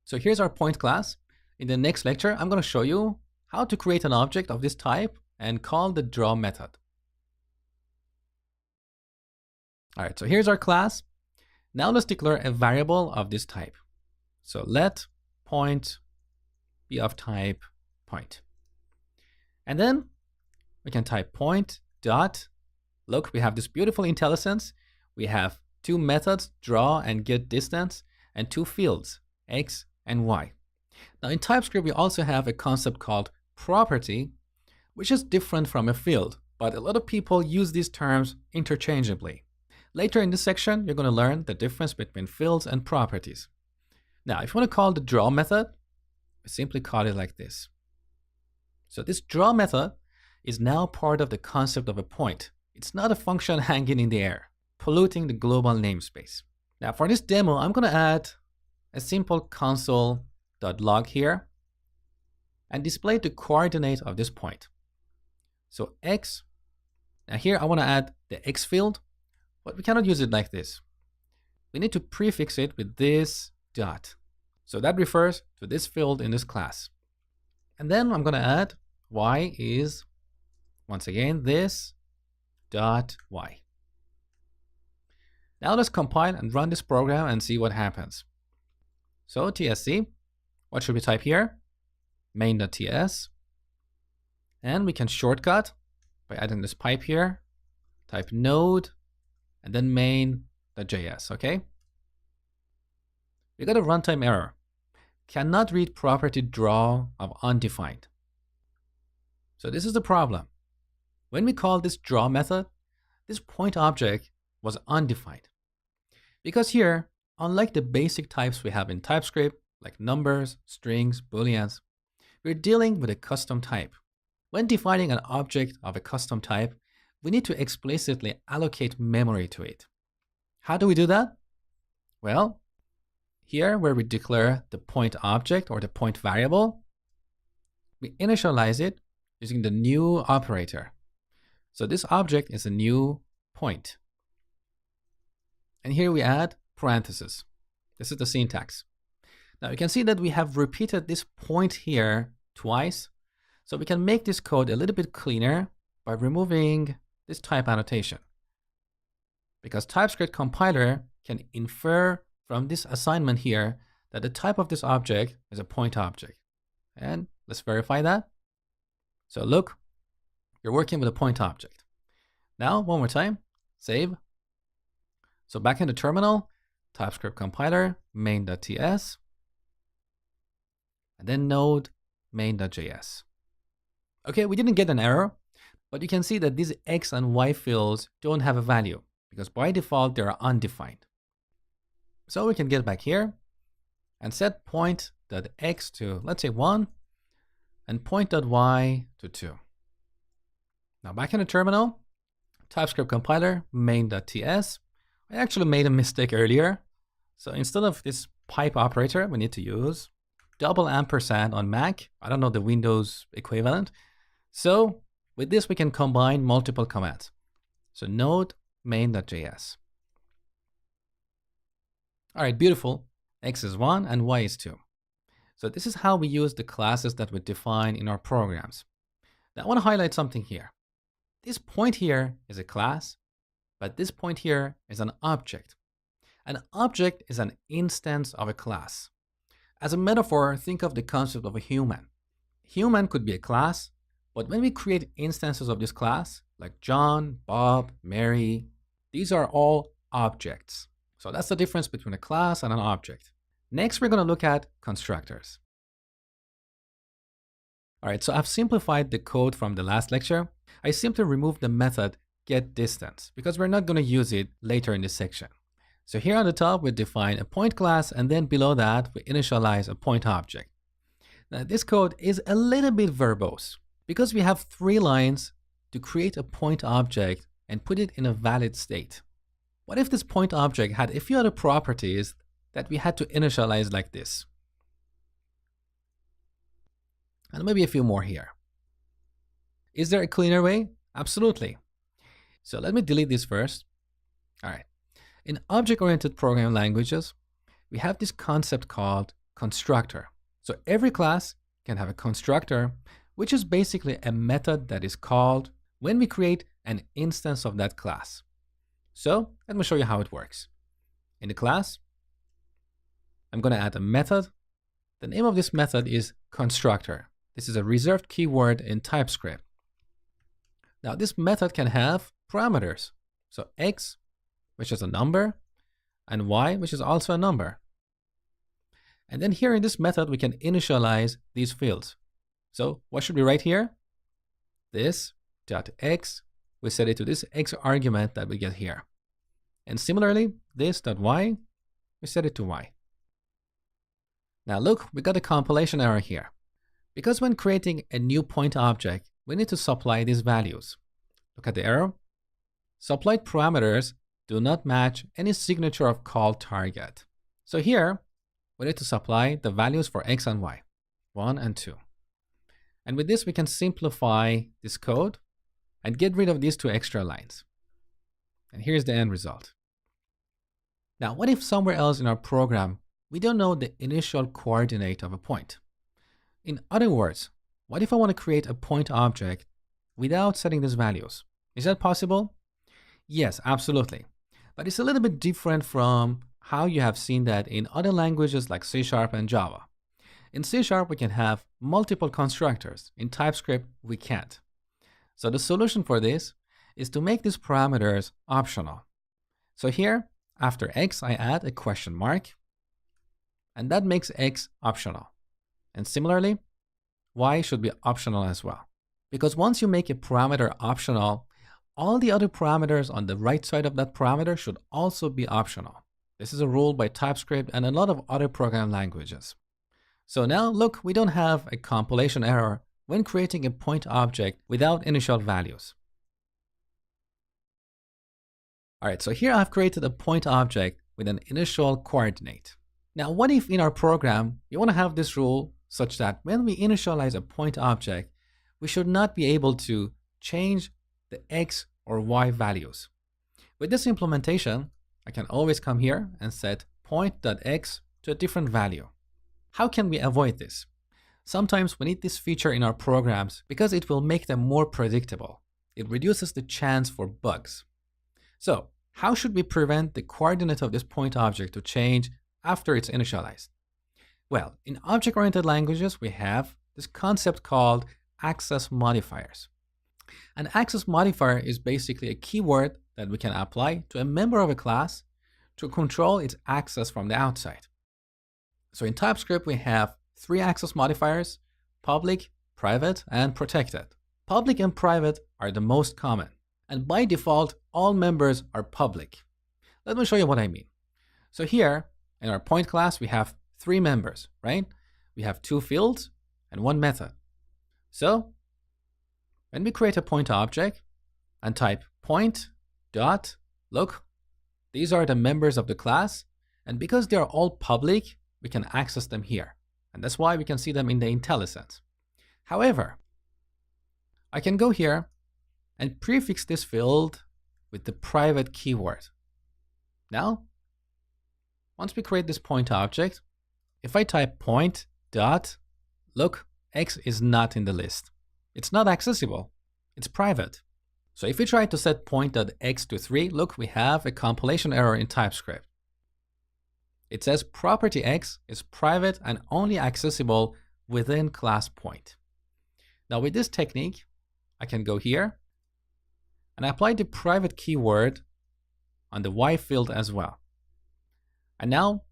So here's our point class. In the next lecture, I'm going to show you how to create an object of this type and call the draw method. All right, so here's our class. Now let's declare a variable of this type. So let point be of type point. And then we can type point dot. Look, we have this beautiful IntelliSense. We have 2 methods, draw and getDistance, and 2 fields, x and y. Now in TypeScript, we also have a concept called property, which is different from a field, but a lot of people use these terms interchangeably. Later in this section, you're going to learn the difference between fields and properties. Now, if you want to call the draw method, we simply call it like this. So this draw method is now part of the concept of a point. It's not a function hanging in the air, polluting the global namespace. Now for this demo, I'm going to add a simple console.log here and display the coordinate of this point. So x, now here I want to add the x field, but we cannot use it like this. We need to prefix it with this dot. So that refers to this field in this class. And then I'm going to add y is, once again, this dot y. Now let's compile and run this program and see what happens. So tsc, what should we type here? Main.ts. And we can shortcut by adding this pipe here, type node, and then main.js, okay? We got a runtime error. Cannot read property draw of undefined. So this is the problem. When we call this draw method, this point object was undefined. Because here, unlike the basic types we have in TypeScript, like numbers, strings, booleans, we're dealing with a custom type. When defining an object of a custom type, we need to explicitly allocate memory to it. How do we do that? Well, here where we declare the point object or the point variable, we initialize it using the new operator. So this object is a new point. And here we add parentheses. This is the syntax. Now you can see that we have repeated this point here twice. So we can make this code a little bit cleaner by removing this type annotation. Because TypeScript compiler can infer from this assignment here that the type of this object is a point object. And let's verify that. So look, you're working with a point object. Now, one more time, save. So back in the terminal, TypeScript compiler, main.ts, and then node main.js. Okay, we didn't get an error, but you can see that these x and y fields don't have a value because by default, they are undefined. So we can get back here and set point.x to, let's say 1, and point.y to 2. Now back in the terminal, TypeScript compiler, main.ts. I actually made a mistake earlier. So instead of this pipe operator, we need to use double ampersand on Mac. I don't know the Windows equivalent. So with this, we can combine multiple commands. So node main.js. All right, beautiful. X is 1 and Y is 2. So this is how we use the classes that we define in our programs. Now I want to highlight something here. This point here is a class, but this point here is an object. An object is an instance of a class. As a metaphor, think of the concept of a human. Human could be a class, but when we create instances of this class, like John, Bob, Mary, these are all objects. So that's the difference between a class and an object. Next, we're going to look at constructors. All right, so I've simplified the code from the last lecture. I simply removed the method getDistance because we're not going to use it later in this section. So here on the top, we define a point class, and then below that, we initialize a point object. Now, this code is a little bit verbose because we have 3 lines to create a point object and put it in a valid state. What if this point object had a few other properties that we had to initialize like this? And maybe a few more here. Is there a cleaner way? Absolutely. So let me delete this first. All right. In object-oriented programming languages, we have this concept called constructor. So every class can have a constructor, which is basically a method that is called when we create an instance of that class. So let me show you how it works. In the class, I'm going to add a method. The name of this method is constructor. This is a reserved keyword in TypeScript. Now this method can have parameters. So x, which is a number, and y, which is also a number. And then here in this method, we can initialize these fields. So what should we write here? This dot x, we set it to this x argument that we get here. And similarly, this dot y, we set it to y. Now look, we got a compilation error here. Because when creating a new point object, we need to supply these values. Look at the error. Supplied parameters do not match any signature of call target. So here, we need to supply the values for x and y, 1 and 2. And with this, we can simplify this code and get rid of these 2 extra lines. And here's the end result. Now, what if somewhere else in our program, we don't know the initial coordinate of a point? In other words, what if I want to create a point object without setting these values? Is that possible? Yes, absolutely. But it's a little bit different from how you have seen that in other languages like C# and Java. In C# we can have multiple constructors. In TypeScript, we can't. So the solution for this is to make these parameters optional. So here, after x, I add a question mark, and that makes x optional. And similarly, y should be optional as well. Because once you make a parameter optional, all the other parameters on the right side of that parameter should also be optional. This is a rule by TypeScript and a lot of other programming languages. So now look, we don't have a compilation error when creating a point object without initial values. All right, so here I've created a point object with an initial coordinate. Now, what if in our program, you want to have this rule such that when we initialize a point object, we should not be able to change the x or y values. With this implementation, I can always come here and set point.x to a different value. How can we avoid this? Sometimes we need this feature in our programs because it will make them more predictable. It reduces the chance for bugs. So, how should we prevent the coordinate of this point object to change after it's initialized? Well, in object-oriented languages, we have this concept called access modifiers. An access modifier is basically a keyword that we can apply to a member of a class to control its access from the outside. So in TypeScript, we have 3 access modifiers: public, private, and protected. Public and private are the most common. And by default, all members are public. Let me show you what I mean. So here, in our point class, we have 3 members, right? We have 2 fields and 1 method. So when we create a point object and type point dot, look, these are the members of the class. And because they are all public, we can access them here. And that's why we can see them in the IntelliSense. However, I can go here and prefix this field with the private keyword. Now, once we create this point object, if I type point dot, look, x is not in the list. It's not accessible. It's private. So if we try to set point.x to 3, look, we have a compilation error in TypeScript. It says property x is private and only accessible within class point. Now with this technique, I can go here and apply the private keyword on the y field as well. And now,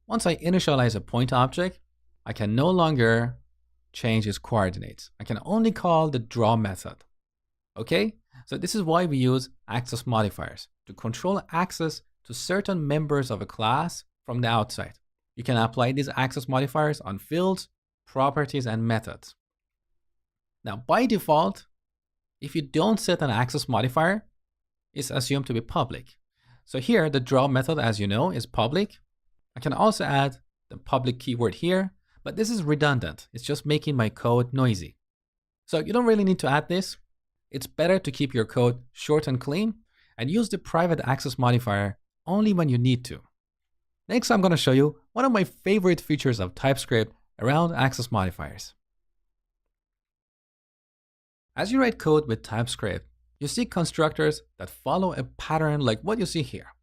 once I initialize a point object, I can no longer change its coordinates. I can only call the draw method. Okay? So this is why we use access modifiers, to control access to certain members of a class from the outside. You can apply these access modifiers on fields, properties, and methods. Now, by default, if you don't set an access modifier, it's assumed to be public. So here, the draw method, as you know, is public. I can also add the public keyword here, but this is redundant. It's just making my code noisy. So you don't really need to add this. It's better to keep your code short and clean and use the private access modifier only when you need to. Next, I'm going to show you one of my favorite features of TypeScript around access modifiers. As you write code with TypeScript, you see constructors that follow a pattern like what you see here.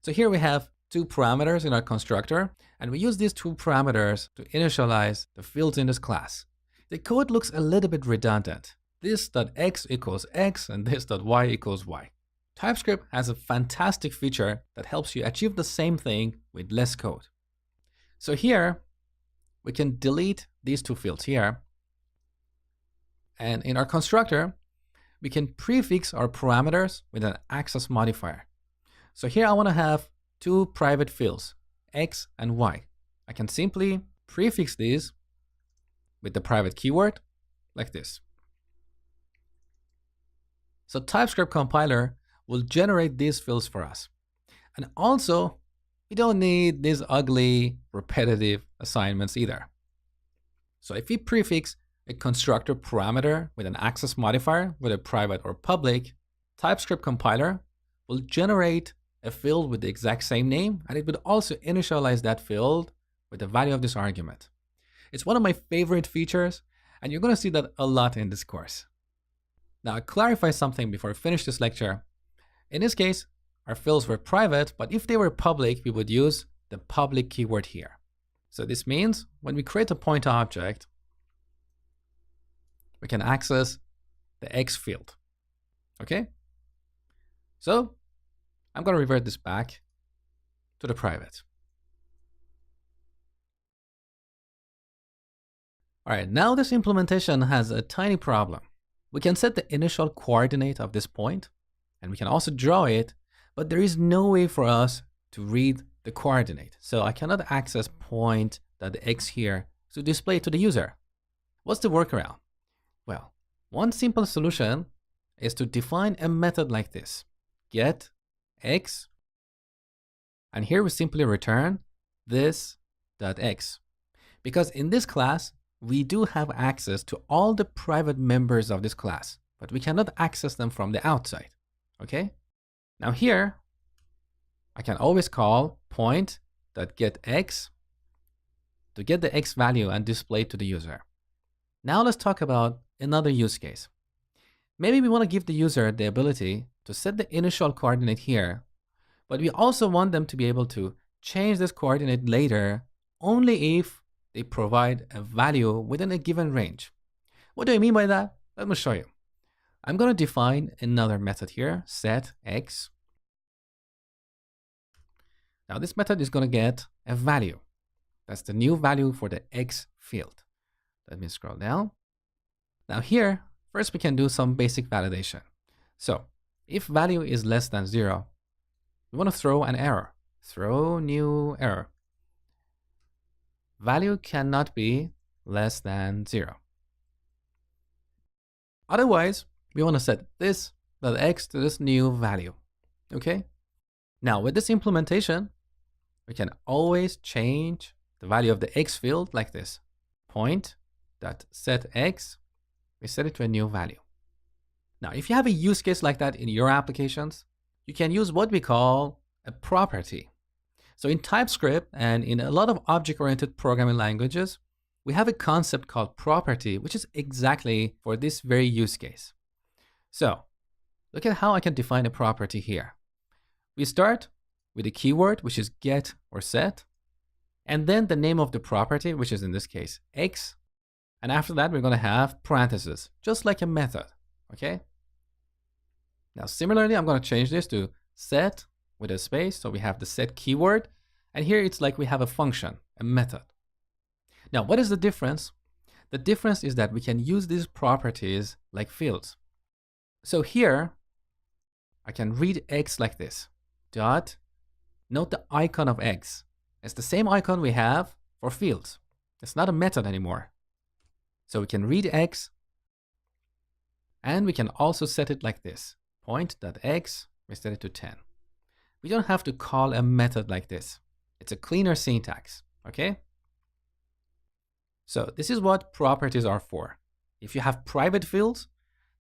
So here we have two parameters in our constructor, and we use these two parameters to initialize the fields in this class. The code looks a little bit redundant. This.x equals x and this.y equals y. TypeScript has a fantastic feature that helps you achieve the same thing with less code. So here, we can delete these two fields here. And in our constructor, we can prefix our parameters with an access modifier. So here I want to have two private fields, x and y. I can simply prefix these with the private keyword like this. So TypeScript compiler will generate these fields for us. And also, we don't need these ugly, repetitive assignments either. So if we prefix a constructor parameter with an access modifier, whether private or public, TypeScript compiler will generate a field with the exact same name, and it would also initialize that field with the value of this argument. It's one of my favorite features, and you're going to see that a lot in this course. Now, I'll clarify something before I finish this lecture. In this case, our fields were private, but if they were public, we would use the public keyword here. So this means when we create a point object, we can access the x field. Okay? So I'm going to revert this back to the private. All right, now this implementation has a tiny problem. We can set the initial coordinate of this point, and we can also draw it, but there is no way for us to read the coordinate. So I cannot access point.x here to display it to the user. What's the workaround? Well, one simple solution is to define a method like this, get x, and here we simply return this.x. Because in this class, we do have access to all the private members of this class, but we cannot access them from the outside. Okay? Now here, I can always call point.getX to get the x value and display it to the user. Now let's talk about another use case. Maybe we want to give the user the ability to set the initial coordinate here, but we also want them to be able to change this coordinate later only if they provide a value within a given range. What do I mean by that? Let me show you. I'm going to define another method here, set x. Now this method is going to get a value. That's the new value for the x field. Let me scroll down. Now here, first we can do some basic validation. So if value is less than 0, we want to throw an error. Throw new error. Value cannot be less than 0. Otherwise, we want to set this.x to this new value. Okay? Now with this implementation, we can always change the value of the x field like this. Point.setX we set it to a new value. Now, if you have a use case like that in your applications, you can use what we call a property. So in TypeScript and in a lot of object-oriented programming languages, we have a concept called property, which is exactly for this very use case. So look at how I can define a property here. We start with a keyword, which is get or set, and then the name of the property, which is in this case x. And after that, we're going to have parentheses, just like a method. Okay. Now, similarly, I'm going to change this to set with a space. So we have the set keyword. And here it's like we have a function, a method. Now, what is the difference? The difference is that we can use these properties like fields. So here, I can read x like this. Dot. Note the icon of x. It's the same icon we have for fields. It's not a method anymore. So we can read x. And we can also set it like this. Point.x, we set it to 10. We don't have to call a method like this. It's a cleaner syntax, okay? So this is what properties are for. If you have private fields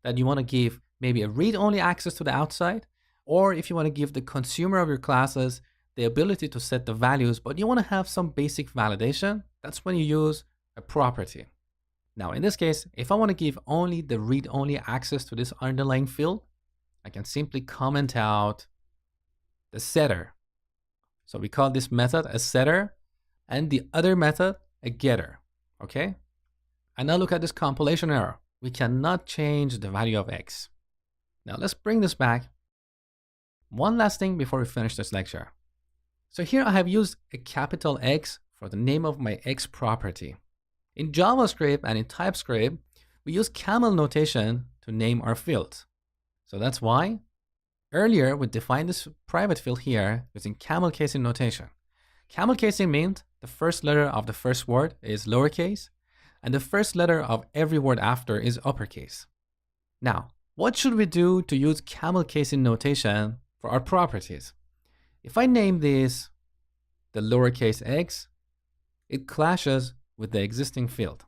that you want to give maybe a read-only access to the outside, or if you want to give the consumer of your classes the ability to set the values, but you want to have some basic validation, that's when you use a property. Now, in this case, if I want to give only the read-only access to this underlying field, I can simply comment out the setter. So we call this method a setter and the other method a getter. Okay? And now look at this compilation error. We cannot change the value of x. Now let's bring this back. One last thing before we finish this lecture. So here I have used a capital X for the name of my x property. In JavaScript and in TypeScript, we use camel notation to name our fields. So that's why earlier we defined this private field here using camel casing notation. Camel casing means the first letter of the first word is lowercase and the first letter of every word after is uppercase. Now, what should we do to use camel casing notation for our properties? If I name this the lowercase x, it clashes with the existing field.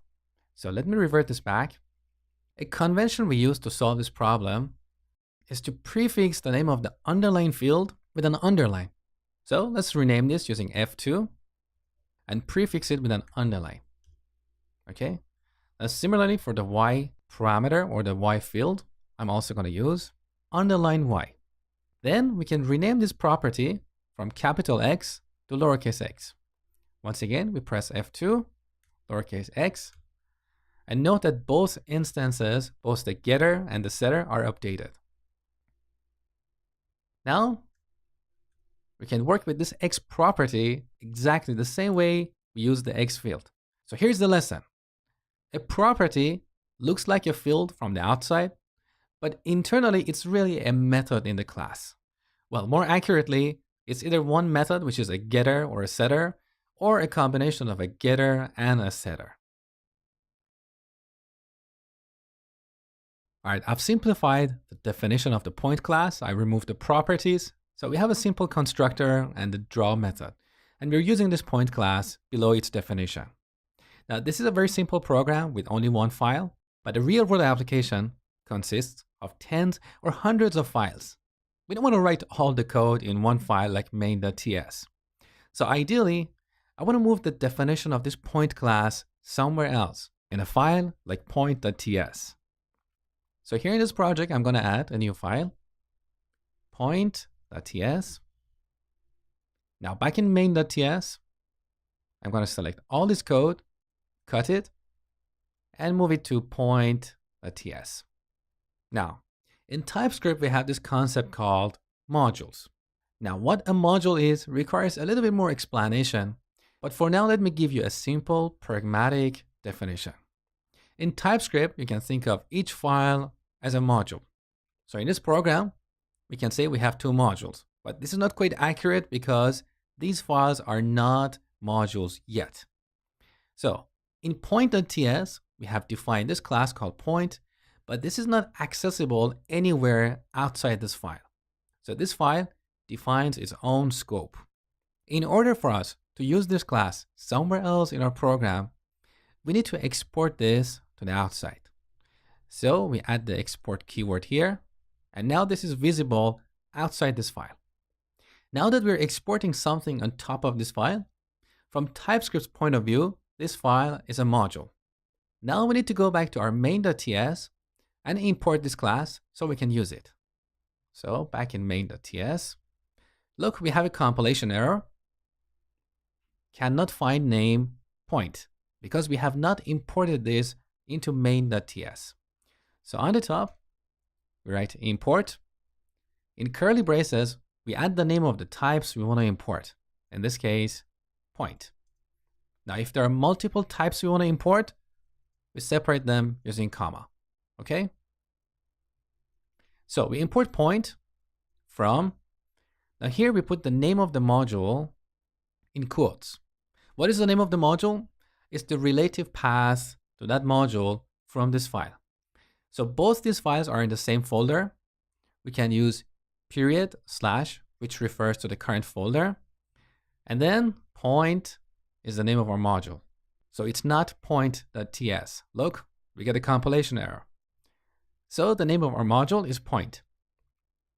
So let me revert this back. A convention we use to solve this problem is to prefix the name of the underlying field with an underline. So let's rename this using F2 and prefix it with an underline. Okay. Now similarly for the y parameter or the y field, I'm also going to use underline y. Then we can rename this property from capital X to lowercase x. Once again, we press F2, lowercase x, and note that both instances, both the getter and the setter, are updated. Now, we can work with this x property exactly the same way we use the x field. So here's the lesson. A property looks like a field from the outside, but internally it's really a method in the class. Well, more accurately, it's either one method, which is a getter or a setter, or a combination of a getter and a setter. All right, I've simplified the definition of the point class. I removed the properties. So we have a simple constructor and the draw method, and we're using this point class below its definition. Now, this is a very simple program with only one file, but a real-world application consists of tens or hundreds of files. We don't want to write all the code in one file like main.ts. So ideally, I want to move the definition of this point class somewhere else in a file like point.ts. So here in this project, I'm going to add a new file, point.ts. Now back in main.ts, I'm going to select all this code, cut it, and move it to point.ts. Now, in TypeScript, we have this concept called modules. Now, what a module is requires a little bit more explanation, but for now, let me give you a simple, pragmatic definition. In TypeScript, you can think of each file as a module. So in this program, we can say we have two modules, but this is not quite accurate because these files are not modules yet. So in point.ts, we have defined this class called point, but this is not accessible anywhere outside this file. So this file defines its own scope. In order for us to use this class somewhere else in our program, we need to export this to the outside. So we add the export keyword here, and now this is visible outside this file. Now that we're exporting something on top of this file, from TypeScript's point of view, this file is a module. Now we need to go back to our main.ts and import this class so we can use it. So back in main.ts, look, we have a compilation error. Cannot find name point because we have not imported this into main.ts. So on the top, we write import. In curly braces, we add the name of the types we want to import. In this case, point. Now, if there are multiple types we want to import, we separate them using comma. Okay? So we import point from. Now here we put the name of the module in quotes. What is the name of the module? It's the relative path to that module from this file. So both these files are in the same folder. We can use period slash, which refers to the current folder. And then point is the name of our module. So it's not point.ts. Look, we get a compilation error. So the name of our module is point.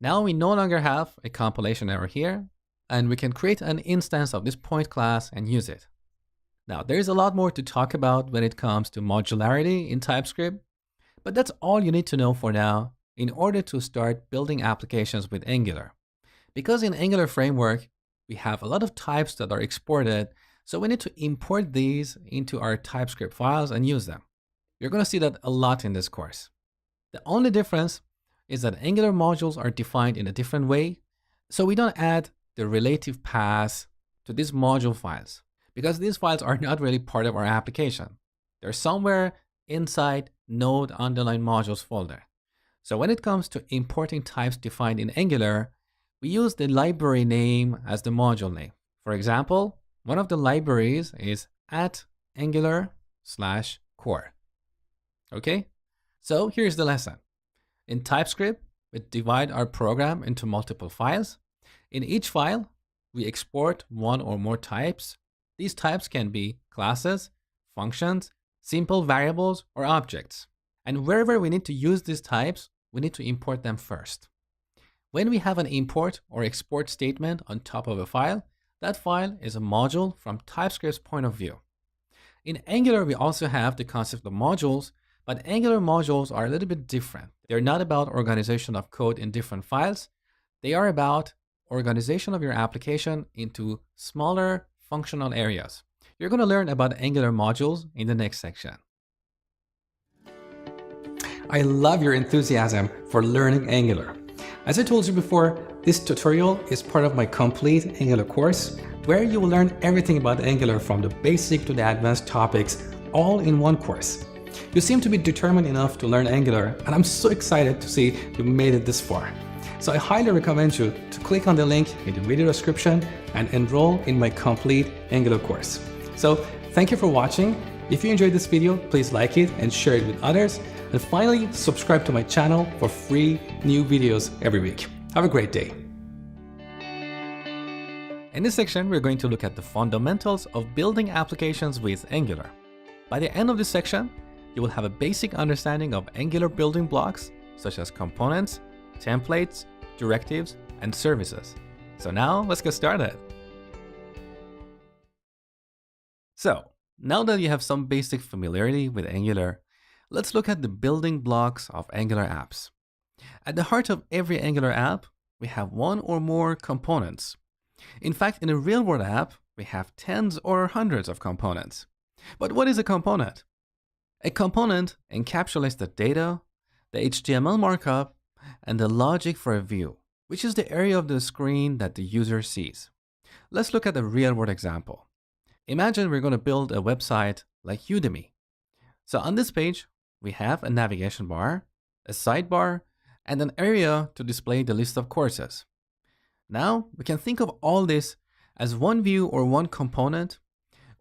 Now we no longer have a compilation error here, and we can create an instance of this point class and use it. Now, there is a lot more to talk about when it comes to modularity in TypeScript, but that's all you need to know for now in order to start building applications with Angular. Because in Angular framework, we have a lot of types that are exported, so we need to import these into our TypeScript files and use them. You're going to see that a lot in this course. The only difference is that Angular modules are defined in a different way, so we don't add the relative path to these module files, because these files are not really part of our application. They're somewhere inside node underline modules folder. So when it comes to importing types defined in Angular, we use the library name as the module name. For example, one of the libraries is @angular/core. Okay? So here's the lesson. In TypeScript, we divide our program into multiple files. In each file, we export one or more types. These types can be classes, functions, simple variables, or objects. And wherever we need to use these types, we need to import them first. When we have an import or export statement on top of a file, that file is a module from TypeScript's point of view. In Angular, we also have the concept of modules, but Angular modules are a little bit different. They're not about organization of code in different files. They are about organization of your application into smaller functional areas. You're going to learn about Angular modules in the next section. I love your enthusiasm for learning Angular. As I told you before, this tutorial is part of my complete Angular course, where you will learn everything about Angular from the basic to the advanced topics, all in one course. You seem to be determined enough to learn Angular, and I'm so excited to see you made it this far. So I highly recommend you to click on the link in the video description and enroll in my complete Angular course. So thank you for watching. If you enjoyed this video, please like it and share it with others. And finally, subscribe to my channel for free new videos every week. Have a great day. In this section, we're going to look at the fundamentals of building applications with Angular. By the end of this section, you will have a basic understanding of Angular building blocks, such as components, templates, directives, and services. So now let's get started. So now that you have some basic familiarity with Angular, let's look at the building blocks of Angular apps. At the heart of every Angular app, we have one or more components. In fact, in a real-world app, we have tens or hundreds of components. But what is a component? A component encapsulates the data, the HTML markup, and the logic for a view, which is the area of the screen that the user sees. Let's look at a real-world example. Imagine we're going to build a website like Udemy. So on this page, we have a navigation bar, a sidebar, and an area to display the list of courses. Now, we can think of all this as one view or one component,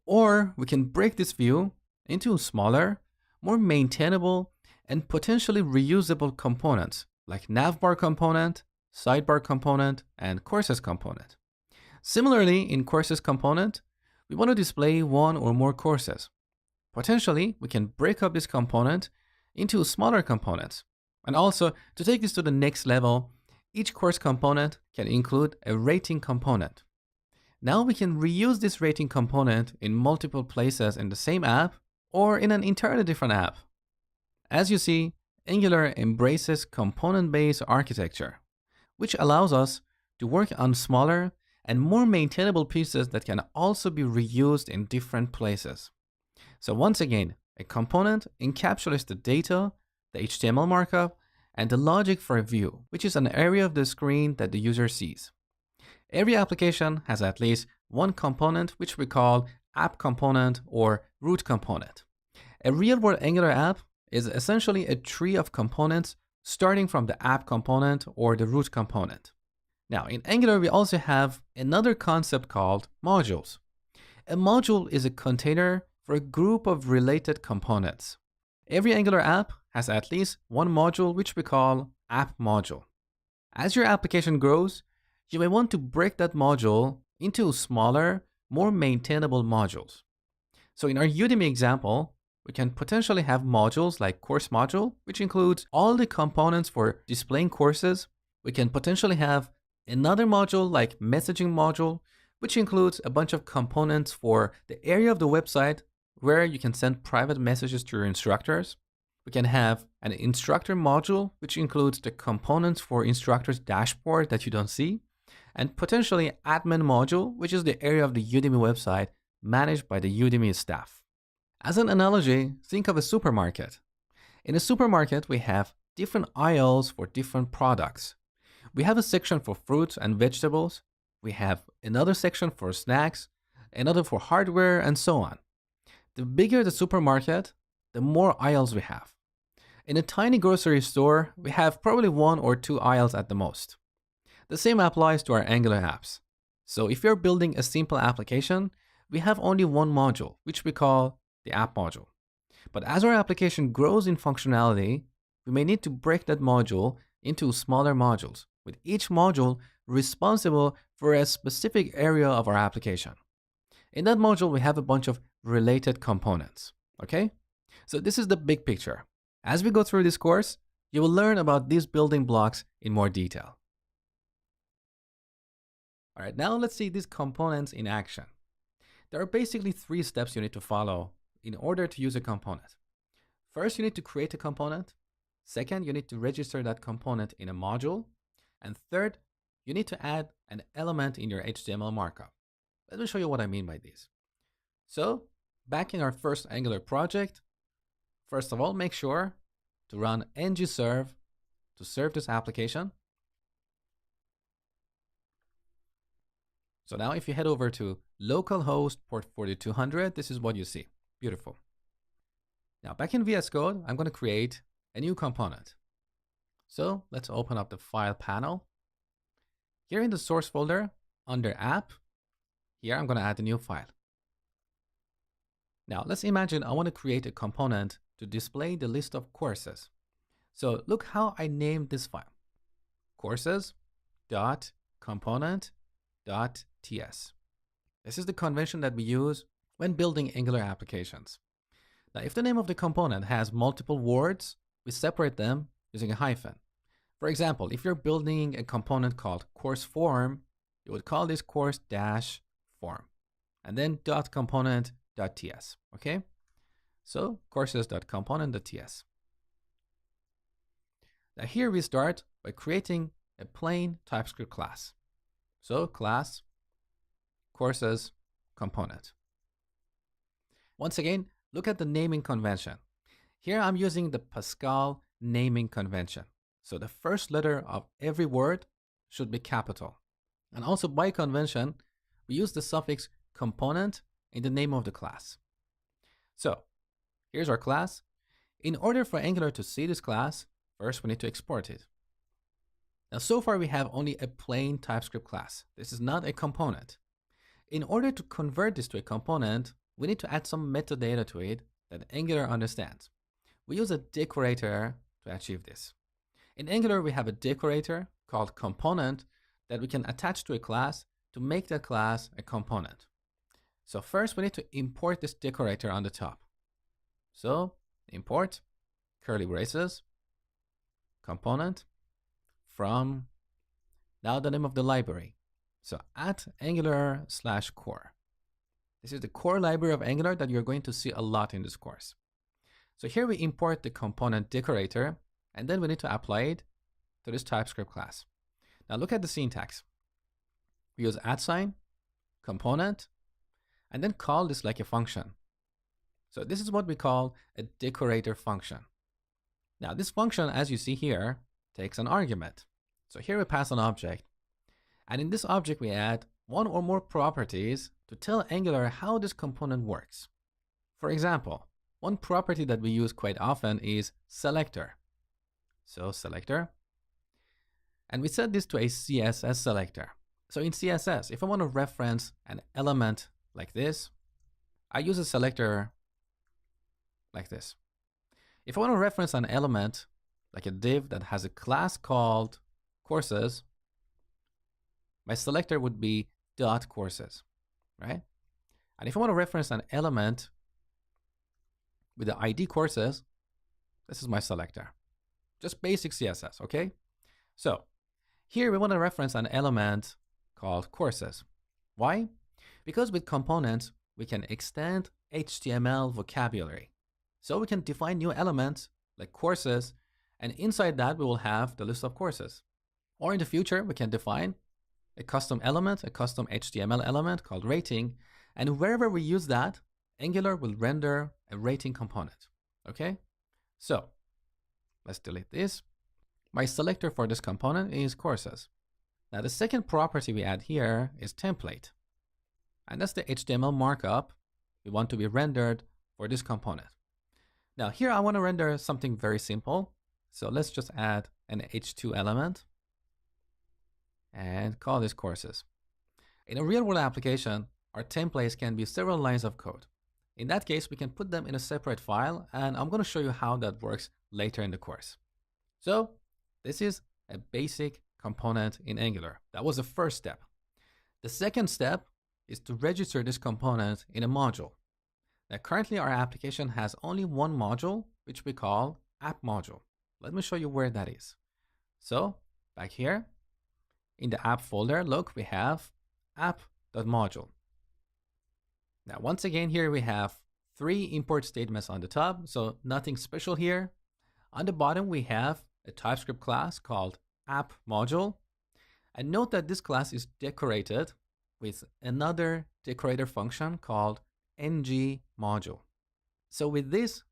or we can break this view into smaller, more maintainable, and potentially reusable components like navbar component, sidebar component, and courses component. Similarly, in courses component, we want to display one or more courses. Potentially, we can break up this component into smaller components. And also, to take this to the next level, each course component can include a rating component. Now we can reuse this rating component in multiple places in the same app or in an entirely different app. As you see, Angular embraces component-based architecture, which allows us to work on smaller and more maintainable pieces that can also be reused in different places. So once again, a component encapsulates the data, the HTML markup, and the logic for a view, which is an area of the screen that the user sees. Every application has at least one component, which we call app component or root component. A real-world Angular app is essentially a tree of components starting from the app component or the root component. Now, in Angular, we also have another concept called modules. A module is a container for a group of related components. Every Angular app has at least one module, which we call app module. As your application grows, you may want to break that module into smaller, more maintainable modules. So in our Udemy example, we can potentially have modules like course module, which includes all the components for displaying courses. We can potentially have another module like messaging module, which includes a bunch of components for the area of the website where you can send private messages to your instructors. We can have an instructor module, which includes the components for instructors' dashboard that you don't see, and potentially admin module, which is the area of the Udemy website managed by the Udemy staff. As an analogy, think of a supermarket. In a supermarket, we have different aisles for different products. We have a section for fruits and vegetables. We have another section for snacks, another for hardware, and so on. The bigger the supermarket, the more aisles we have. In a tiny grocery store, we have probably one or two aisles at the most. The same applies to our Angular apps. So if you're building a simple application, we have only one module, which we call the app module. But as our application grows in functionality, we may need to break that module into smaller modules, with each module responsible for a specific area of our application. In that module, we have a bunch of related components, okay? So this is the big picture. As we go through this course, you will learn about these building blocks in more detail. All right, now let's see these components in action. There are basically 3 steps you need to follow in order to use a component. First, you need to create a component. Second, you need to register that component in a module. And third, you need to add an element in your HTML markup. Let me show you what I mean by this. So, back in our first Angular project, first of all, make sure to run ngserve to serve this application. So now if you head over to localhost port 4200, this is what you see. Beautiful. Now back in VS Code, I'm going to create a new component. So let's open up the file panel. Here in the source folder, under app, here I'm going to add a new file. Now let's imagine I want to create a component to display the list of courses. So look how I named this file. courses.component.ts. This is the convention that we use when building Angular applications. Now, if the name of the component has multiple words, we separate them using a hyphen. For example, if you're building a component called course form, you would call this course-form, and then .component.ts, okay? So courses.component.ts. Now here we start by creating a plain TypeScript class. So class courses component. Once again, look at the naming convention. Here I'm using the Pascal naming convention. So the first letter of every word should be capital. And also by convention, we use the suffix component in the name of the class. So here's our class. In order for Angular to see this class, first we need to export it. Now so far we have only a plain TypeScript class. This is not a component. In order to convert this to a component, we need to add some metadata to it that Angular understands. We use a decorator to achieve this. In Angular, we have a decorator called component that we can attach to a class to make that class a component. So first we need to import this decorator on the top. So import curly braces, component, from, now the name of the library. So at Angular/core. This is the core library of Angular that you're going to see a lot in this course. So here we import the component decorator, and then we need to apply it to this TypeScript class. Now look at the syntax. We use @, component, and then call this like a function. So this is what we call a decorator function. Now this function, as you see here, takes an argument. So here we pass an object. And in this object, we add one or more properties to tell Angular how this component works. For example, one property that we use quite often is selector. So selector. And we set this to a CSS selector. So in CSS, if I want to reference an element like this, I use a selector like this. If I want to reference an element like a div that has a class called courses, my selector would be .courses, right? And if I want to reference an element with the ID courses, this is my selector. Just basic CSS, okay? So here we want to reference an element called courses. Why? Because with components, we can extend HTML vocabulary. So we can define new elements like courses, and inside that we will have the list of courses. Or in the future, we can define a custom element, a custom HTML element called rating, and wherever we use that, Angular will render a rating component, okay? So let's delete this. My selector for this component is courses. Now the second property we add here is template, and that's the HTML markup we want to be rendered for this component. Now here I want to render something very simple, so let's just add an h2 element and call this courses. In a real-world application, our templates can be several lines of code. In that case, we can put them in a separate file, and I'm going to show you how that works later in the course. So this is a basic component in Angular. That was the first step. The second step is to register this component in a module. Now currently our application has only one module, which we call app module. Let me show you where that is. So back here, in the app folder, look, we have app.module. Now, once again, here we have 3 import statements on the top, so nothing special here. On the bottom, we have a TypeScript class called app module. And note that this class is decorated with another decorator function called ng module. So with this,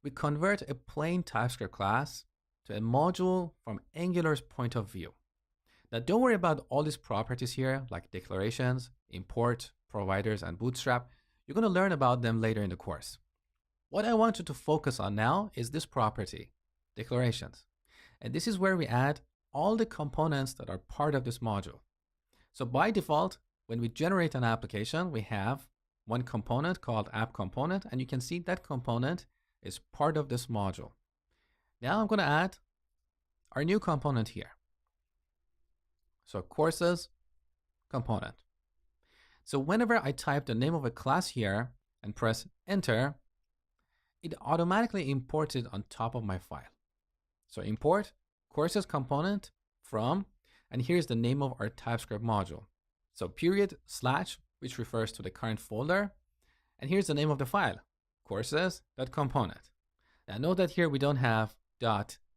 we convert a plain TypeScript class to a module from Angular's point of view. Now, don't worry about all these properties here, like declarations, import, providers, and bootstrap. You're going to learn about them later in the course. What I want you to focus on now is this property, declarations. And this is where we add all the components that are part of this module. So by default, when we generate an application, we have one component called app component, and you can see that component is part of this module. Now I'm going to add our new component here. So courses component. So whenever I type the name of a class here and press enter, it automatically imports it on top of my file. So import courses component from, and here's the name of our TypeScript module. So period /, which refers to the current folder. And here's the name of the file, courses.component. Now note that here we don't have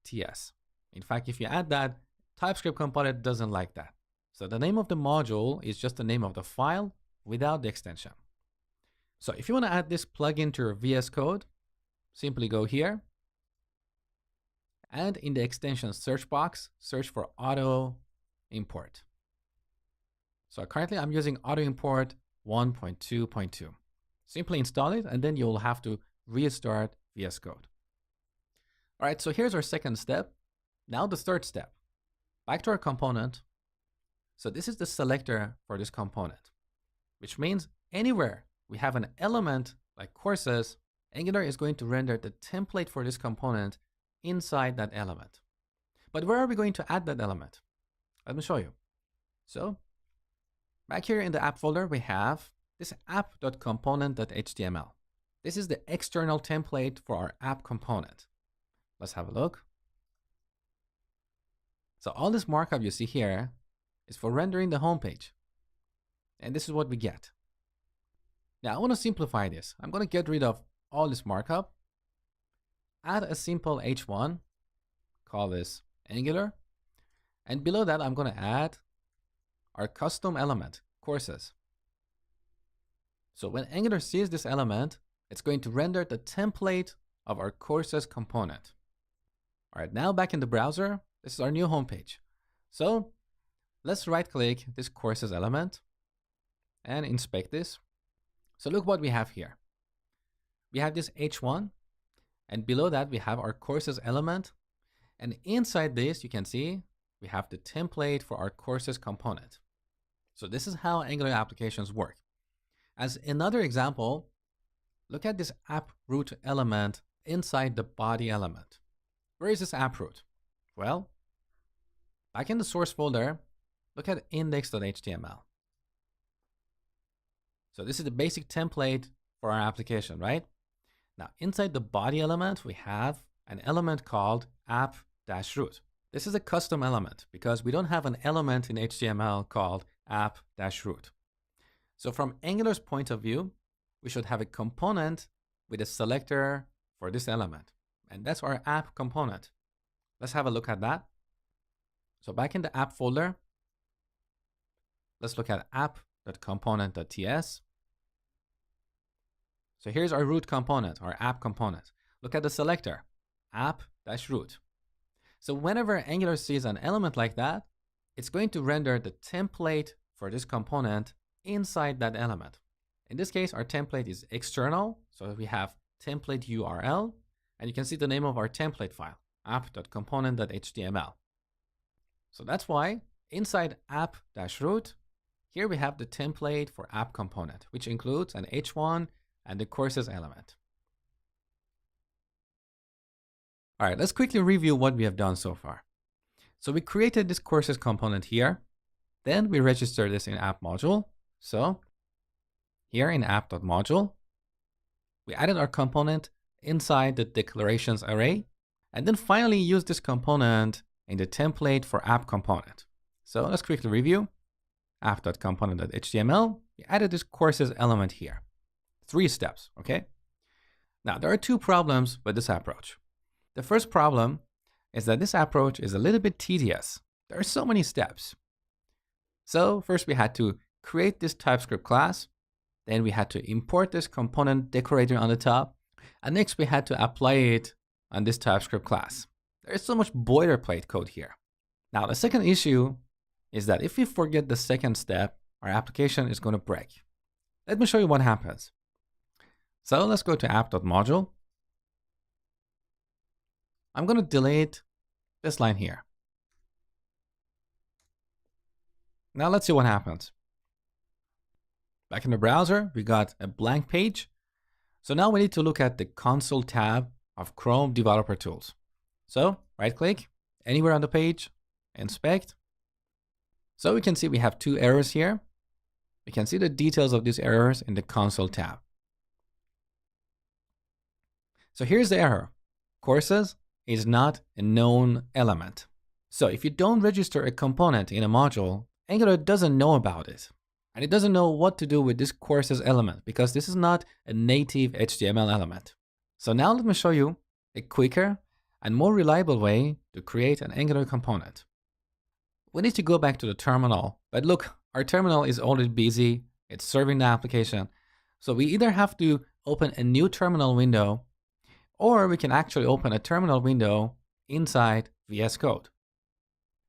.ts. In fact, if you add that, TypeScript component doesn't like that. So the name of the module is just the name of the file without the extension. So if you want to add this plugin to your VS Code, simply go here and in the extension search box, search for auto import. So currently I'm using auto import 1.2.2. Simply install it and then you'll have to restart VS Code. All right, so here's our second step. Now the third step. Back to our component. So this is the selector for this component, which means anywhere we have an element like courses, Angular is going to render the template for this component inside that element. But where are we going to add that element? Let me show you. So back here in the app folder, we have this app.component.html. This is the external template for our app component. Let's have a look. So all this markup you see here is for rendering the home page. And this is what we get. Now I want to simplify this. I'm going to get rid of all this markup, add a simple h1, call this Angular, and below that I'm going to add our custom element, courses. So when Angular sees this element, it's going to render the template of our courses component. All right, now back in the browser, this is our new homepage. So let's right click this courses element and inspect this. So look what we have here. We have this h1, and below that we have our courses element. And inside this, you can see we have the template for our courses component. So this is how Angular applications work. As another example, look at this app root element inside the body element. Where is this app root? Well, back in the source folder, look at index.html. So this is the basic template for our application, right? Now, inside the body element, we have an element called app-root. This is a custom element because we don't have an element in HTML called app-root. So from Angular's point of view, we should have a component with a selector for this element. And that's our app component. Let's have a look at that. So back in the app folder, let's look at app.component.ts. So here's our root component, our app component. Look at the selector, app-root. So whenever Angular sees an element like that, it's going to render the template for this component inside that element. In this case, our template is external. So we have template URL, and you can see the name of our template file, app.component.html. So that's why inside app-root, here we have the template for app component, which includes an h1 and the courses element. All right, let's quickly review what we have done so far. So we created this courses component here. Then we registered this in app module. So here in app.module, we added our component inside the declarations array, and then finally use this component in the template for app component. So let's quickly review. app.component.html, we added this courses element here. 3 steps, okay? Now, there are 2 problems with this approach. The first problem is that this approach is a little bit tedious. There are so many steps. So first we had to create this TypeScript class. Then we had to import this component decorator on the top. And next we had to apply it on this TypeScript class. There is so much boilerplate code here. Now, the second issue is that if we forget the second step, our application is going to break. Let me show you what happens. So let's go to app.module. I'm going to delete this line here. Now let's see what happens. Back in the browser, we got a blank page. So now we need to look at the console tab of Chrome Developer Tools. So right click anywhere on the page, inspect. So we can see we have 2 errors here. We can see the details of these errors in the console tab. So here's the error. Courses is not a known element. So if you don't register a component in a module, Angular doesn't know about it. And it doesn't know what to do with this courses element because this is not a native HTML element. So now let me show you a quicker and more reliable way to create an Angular component. We need to go back to the terminal, but look, our terminal is already busy. It's serving the application. So we either have to open a new terminal window, or we can actually open a terminal window inside VS Code.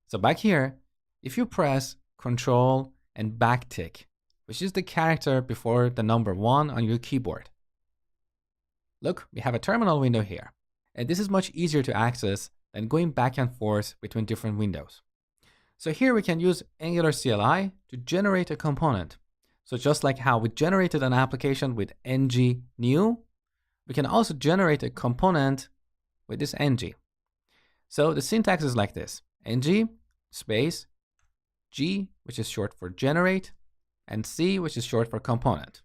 So back here, if you press Control and backtick, which is the character before the number 1 on your keyboard. Look, we have a terminal window here. And this is much easier to access than going back and forth between different windows. So here we can use Angular CLI to generate a component. So just like how we generated an application with ng new, we can also generate a component with this ng. So the syntax is like this: ng space G, which is short for generate, and C, which is short for component.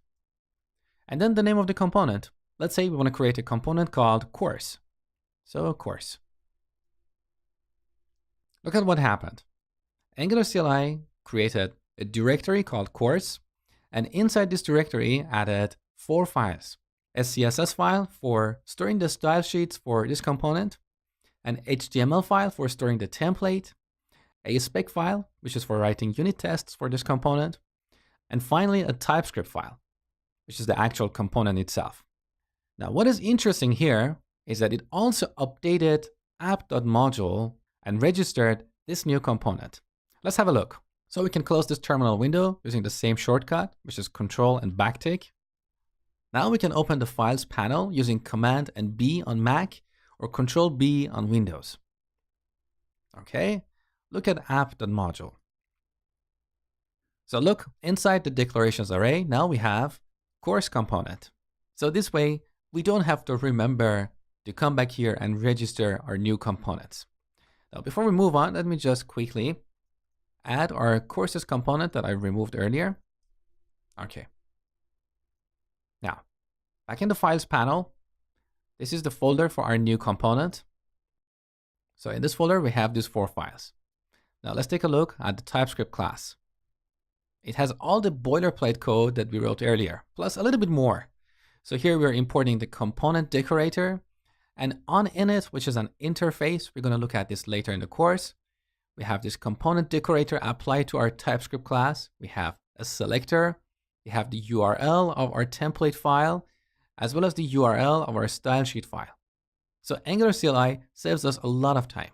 And then the name of the component. Let's say we want to create a component called course. So of course, look at what happened. Angular CLI created a directory called course, and inside this directory added 4 files. A CSS file for storing the style sheets for this component, an HTML file for storing the template, a spec file, which is for writing unit tests for this component, and finally a TypeScript file, which is the actual component itself. Now, what is interesting here is that it also updated app.module and registered this new component. Let's have a look. So we can close this terminal window using the same shortcut, which is Control and backtick. Now we can open the Files panel using Command and B on Mac or Control B on Windows. Okay, look at app.module. So look, inside the declarations array, now we have course component. So this way, we don't have to remember to come back here and register our new components. Now, before we move on, let me just quickly add our courses component that I removed earlier. Okay. Now, back in the Files panel, this is the folder for our new component. So in this folder, we have these 4 files. Now let's take a look at the TypeScript class. It has all the boilerplate code that we wrote earlier, plus a little bit more. So here we're importing the component decorator, and on init, which is an interface, we're going to look at this later in the course. We have this component decorator applied to our TypeScript class. We have a selector. We have the URL of our template file, as well as the URL of our style sheet file. So Angular CLI saves us a lot of time.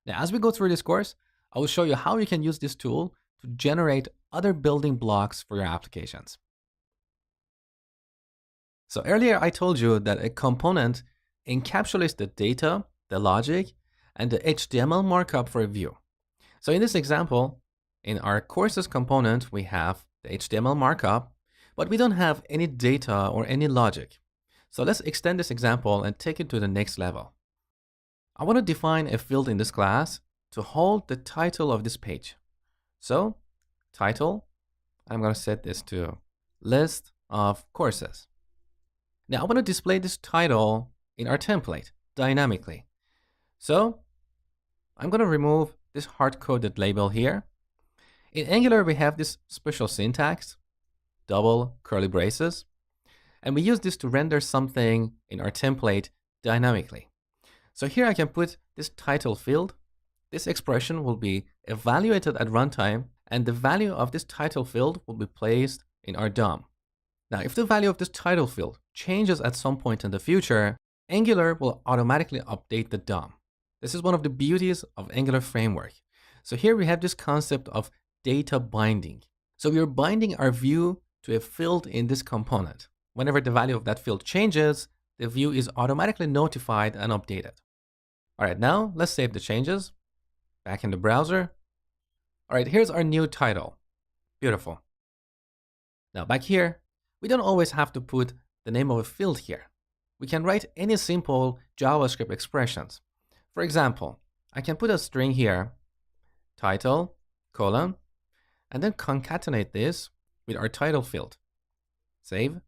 Now, as we go through this course, I will show you how you can use this tool to generate other building blocks for your applications. So earlier I told you that a component encapsulates the data, the logic, and the HTML markup for a view. So in this example, in our courses component, we have the HTML markup, but we don't have any data or any logic. So let's extend this example and take it to the next level. I want to define a field in this class to hold the title of this page. So title, I'm going to set this to list of courses. Now I want to display this title in our template dynamically. So I'm going to remove this hard-coded label here. In Angular, we have this special syntax, double curly braces, and we use this to render something in our template dynamically. So here I can put this title field. This expression will be evaluated at runtime, and the value of this title field will be placed in our DOM. Now, if the value of this title field changes at some point in the future, Angular will automatically update the DOM. This is one of the beauties of Angular framework. So here we have this concept of data binding. So we are binding our view to a field in this component. Whenever the value of that field changes, the view is automatically notified and updated. All right, now let's save the changes. Back in the browser. All right, here's our new title. Beautiful. Now back here, we don't always have to put the name of a field here. We can write any simple JavaScript expressions. For example, I can put a string here, title, colon, and then concatenate this with our title field. Save.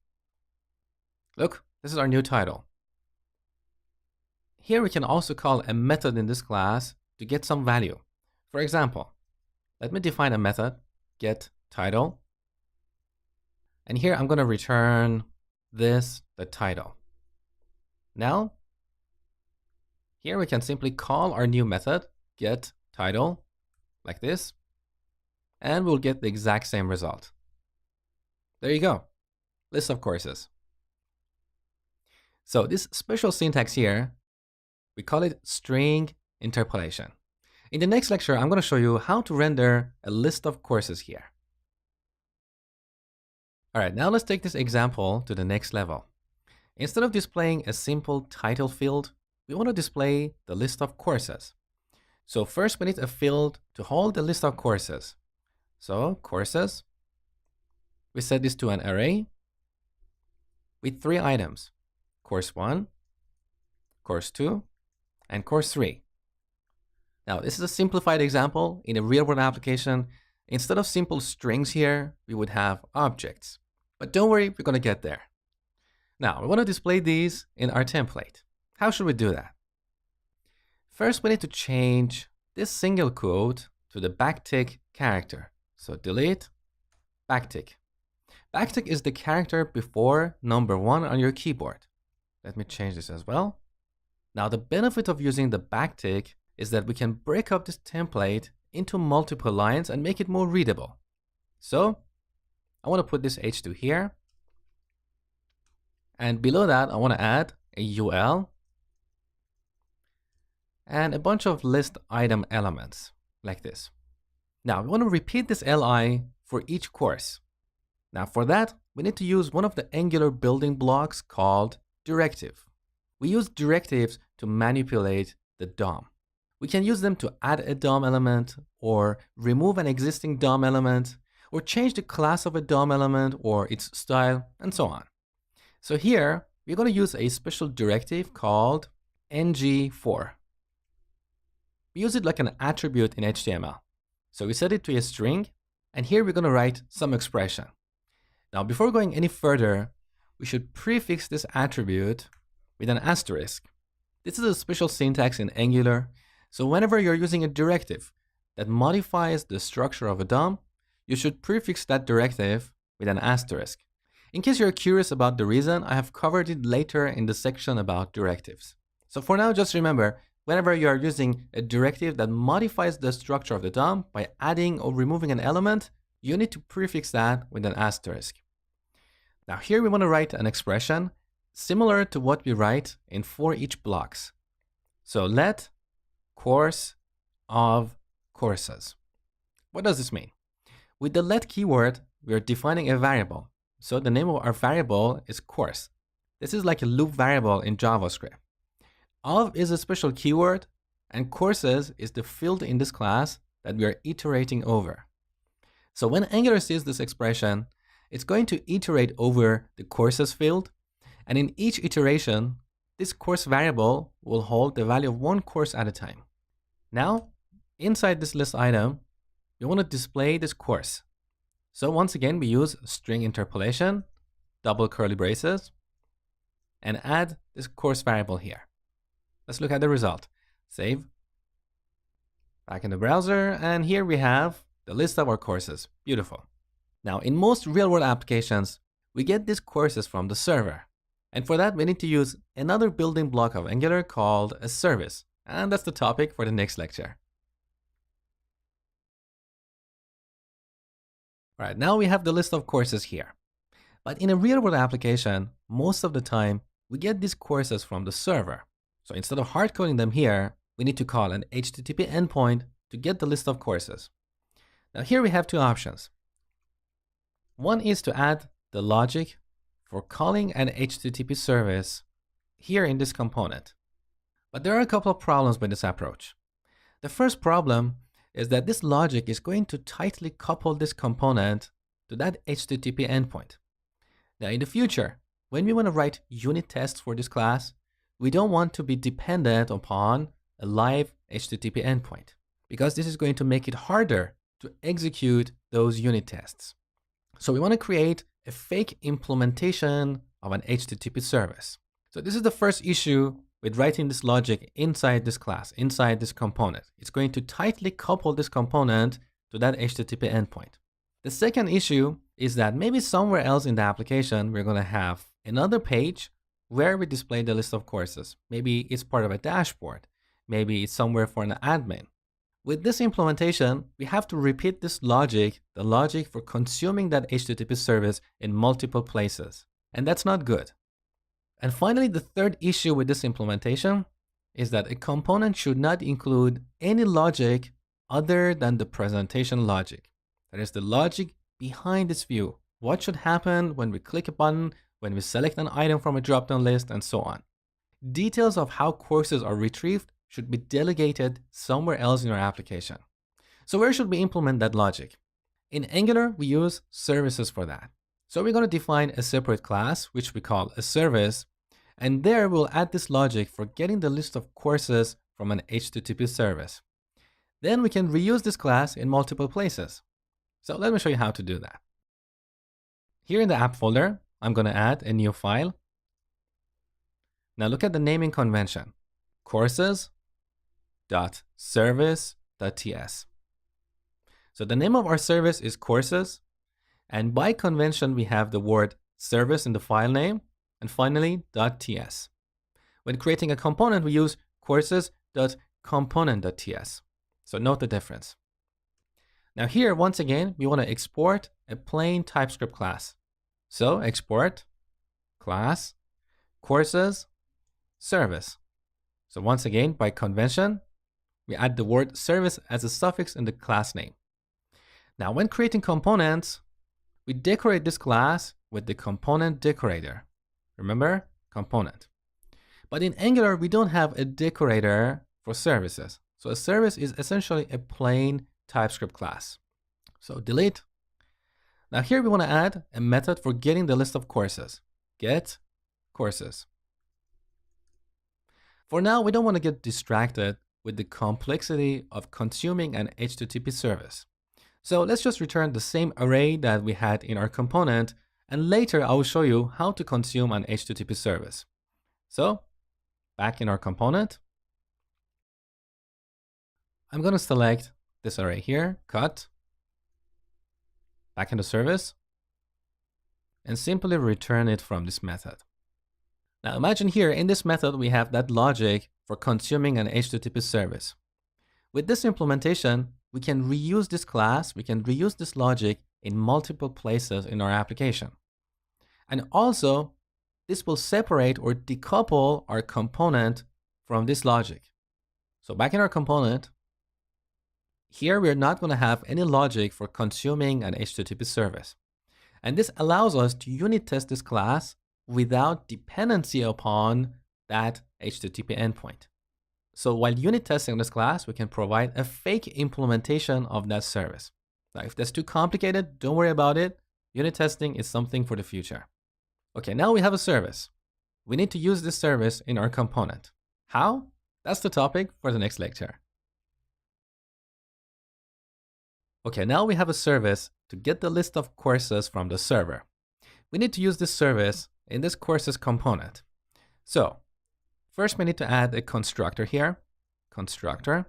Look, this is our new title. Here we can also call a method in this class to get some value. For example, let me define a method, getTitle. And here I'm going to return this, the title. Now, here we can simply call our new method, getTitle, like this, and we'll get the exact same result. There you go, list of courses. So this special syntax here, we call it string interpolation. In the next lecture, I'm going to show you how to render a list of courses here. All right, now let's take this example to the next level. Instead of displaying a simple title field, we want to display the list of courses. So first we need a field to hold the list of courses. So courses, we set this to an array with 3 items, course 1, course 2, and course 3. Now this is a simplified example. In a real-world application, instead of simple strings here, we would have objects. But don't worry, we're going to get there. Now we want to display these in our template. How should we do that? First, we need to change this single quote to the backtick character. So delete backtick. Backtick is the character before number 1 on your keyboard. Let me change this as well. Now, the benefit of using the backtick is that we can break up this template into multiple lines and make it more readable. So I want to put this h2 here. And below that, I want to add a UL and a bunch of list item elements like this. Now, we want to repeat this li for each course. Now, for that, we need to use one of the Angular building blocks called directive. We use directives to manipulate the DOM. We can use them to add a DOM element or remove an existing DOM element or change the class of a DOM element or its style and so on. So here, we're going to use a special directive called ng_for. We use it like an attribute in HTML. So we set it to a string, and here we're going to write some expression. Now, before going any further, we should prefix this attribute with an asterisk. This is a special syntax in Angular, so whenever you're using a directive that modifies the structure of a DOM, you should prefix that directive with an asterisk. In case you're curious about the reason, I have covered it later in the section about directives. So for now, just remember, whenever you are using a directive that modifies the structure of the DOM by adding or removing an element, you need to prefix that with an asterisk. Now here we want to write an expression similar to what we write in for each blocks. So let course of courses. What does this mean? With the let keyword, we are defining a variable. So the name of our variable is course. This is like a loop variable in JavaScript. Of is a special keyword, and courses is the field in this class that we are iterating over. So when Angular sees this expression, it's going to iterate over the courses field, and in each iteration, this course variable will hold the value of one course at a time. Now, inside this list item, we want to display this course. So once again, we use string interpolation, double curly braces, and add this course variable here. Let's look at the result. Save. Back in the browser, and here we have the list of our courses. Beautiful. Now, in most real-world applications, we get these courses from the server. And for that, we need to use another building block of Angular called a service. And that's the topic for the next lecture. All right, now we have the list of courses here. But in a real-world application, most of the time, we get these courses from the server. So instead of hard coding them here, we need to call an HTTP endpoint to get the list of courses. Now here we have two options. One is to add the logic for calling an HTTP service here in this component. But there are a couple of problems with this approach. The first problem is that this logic is going to tightly couple this component to that HTTP endpoint. Now in the future, when we want to write unit tests for this class, we don't want to be dependent upon a live HTTP endpoint, because this is going to make it harder to execute those unit tests. So we want to create a fake implementation of an HTTP service. So this is the first issue with writing this logic inside this class, inside this component. It's going to tightly couple this component to that HTTP endpoint. The second issue is that maybe somewhere else in the application, we're going to have another page where we display the list of courses. Maybe it's part of a dashboard. Maybe it's somewhere for an admin. With this implementation, we have to repeat this logic, the logic for consuming that HTTP service in multiple places. And that's not good. And finally, the third issue with this implementation is that a component should not include any logic other than the presentation logic. That is the logic behind this view. What should happen when we click a button, when we select an item from a drop-down list, and so on. Details of how courses are retrieved should be delegated somewhere else in our application. So where should we implement that logic? In Angular, we use services for that. So we're going to define a separate class, which we call a service, and there we'll add this logic for getting the list of courses from an HTTP service. Then we can reuse this class in multiple places. So let me show you how to do that. Here in the app folder, I'm going to add a new file. Now look at the naming convention. Courses service.ts. So the name of our service is courses, and by convention we have the word service in the file name, and finally .ts. When creating a component, we use courses.component.ts. So note the difference. Now here, once again, we want to export a plain TypeScript class. So export class courses service. So once again, by convention, we add the word service as a suffix in the class name. Now when creating components, we decorate this class with the component decorator. Remember, component. But in Angular, we don't have a decorator for services. So a service is essentially a plain TypeScript class. So delete. Now here we want to add a method for getting the list of courses. Get courses. For now, we don't want to get distracted with the complexity of consuming an HTTP service. So let's just return the same array that we had in our component, and later I will show you how to consume an HTTP service. So back in our component, I'm going to select this array here, cut, back in the service, and simply return it from this method. Now imagine here in this method, we have that logic for consuming an HTTP service. With this implementation, we can reuse this class, we can reuse this logic in multiple places in our application. And also, this will separate or decouple our component from this logic. So back in our component, here we're not going to have any logic for consuming an HTTP service. And this allows us to unit test this class without dependency upon that HTTP endpoint. So while unit testing this class, we can provide a fake implementation of that service. Now, if that's too complicated, don't worry about it. Unit testing is something for the future. Okay, now we have a service. We need to use this service in our component. How? That's the topic for the next lecture. Okay, now we have a service to get the list of courses from the server. We need to use this service in this courses component. So first we need to add a constructor here, constructor,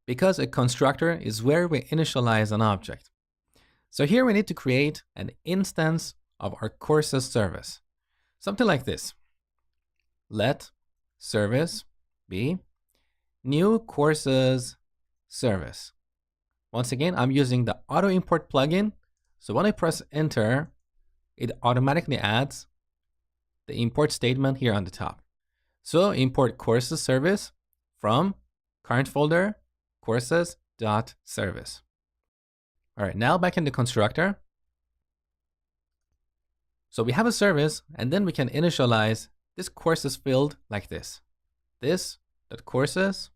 because a constructor is where we initialize an object. So here we need to create an instance of our courses service, something like this. Let service be new courses service. Once again, I'm using the auto import plugin. So when I press enter, it automatically adds the import statement here on the top. So import courses service from current folder courses.service. All right, now back in the constructor. So we have a service, and then we can initialize this courses field like this. This.courses,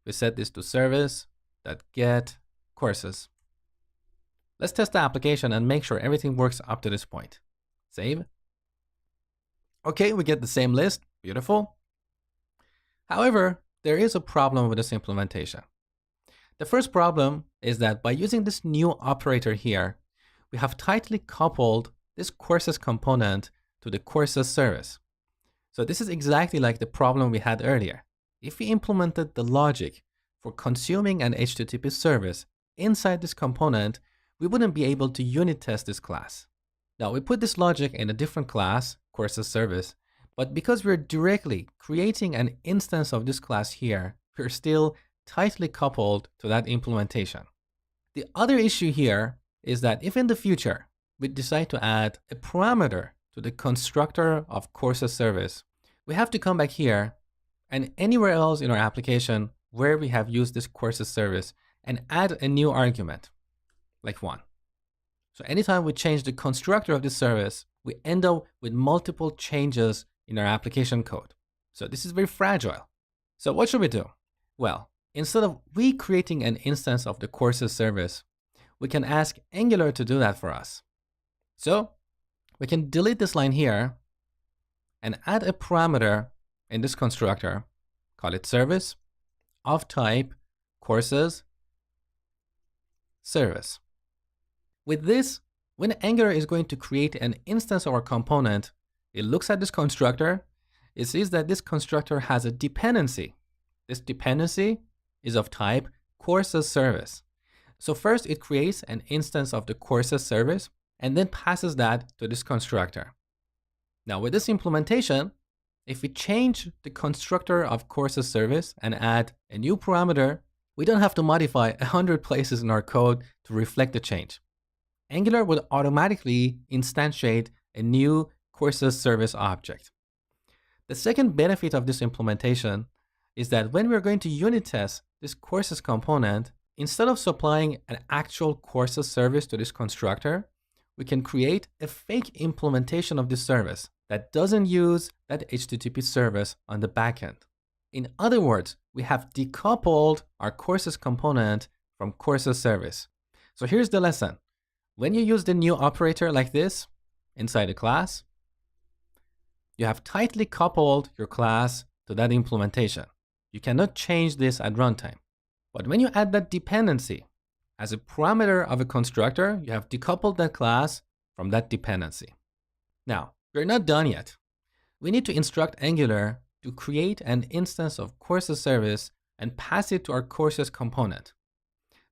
we set this to service.get courses. Let's test the application and make sure everything works up to this point. Save. Okay, we get the same list. Beautiful. However, there is a problem with this implementation. The first problem is that by using this new operator here, we have tightly coupled this courses component to the courses service. So this is exactly like the problem we had earlier. If we implemented the logic for consuming an HTTP service inside this component, we wouldn't be able to unit test this class. Now we put this logic in a different class, courses service, but because we're directly creating an instance of this class here, we're still tightly coupled to that implementation. The other issue here is that if in the future we decide to add a parameter to the constructor of courses service, we have to come back here and anywhere else in our application where we have used this courses service and add a new argument, like 1. So anytime we change the constructor of this service, we end up with multiple changes in our application code. So this is very fragile. So what should we do? Well, instead of recreating an instance of the courses service, we can ask Angular to do that for us. So we can delete this line here and add a parameter in this constructor, call it service of type courses service. With this, when Angular is going to create an instance of our component, it looks at this constructor, it sees that this constructor has a dependency. this dependency is of type courses service. So first it creates an instance of the courses service and then passes that to this constructor. Now with this implementation, if we change the constructor of courses service and add a new parameter, we don't have to modify 100 places in our code to reflect the change. Angular would automatically instantiate a new courses service object. The second benefit of this implementation is that when we're going to unit test this courses component, instead of supplying an actual courses service to this constructor, we can create a fake implementation of this service that doesn't use that HTTP service on the backend. In other words, we have decoupled our courses component from courses service. So here's the lesson. When you use the new operator like this inside a class, you have tightly coupled your class to that implementation. You cannot change this at runtime. But when you add that dependency as a parameter of a constructor, you have decoupled that class from that dependency. Now, we're not done yet. We need to instruct Angular to create an instance of courses service and pass it to our courses component.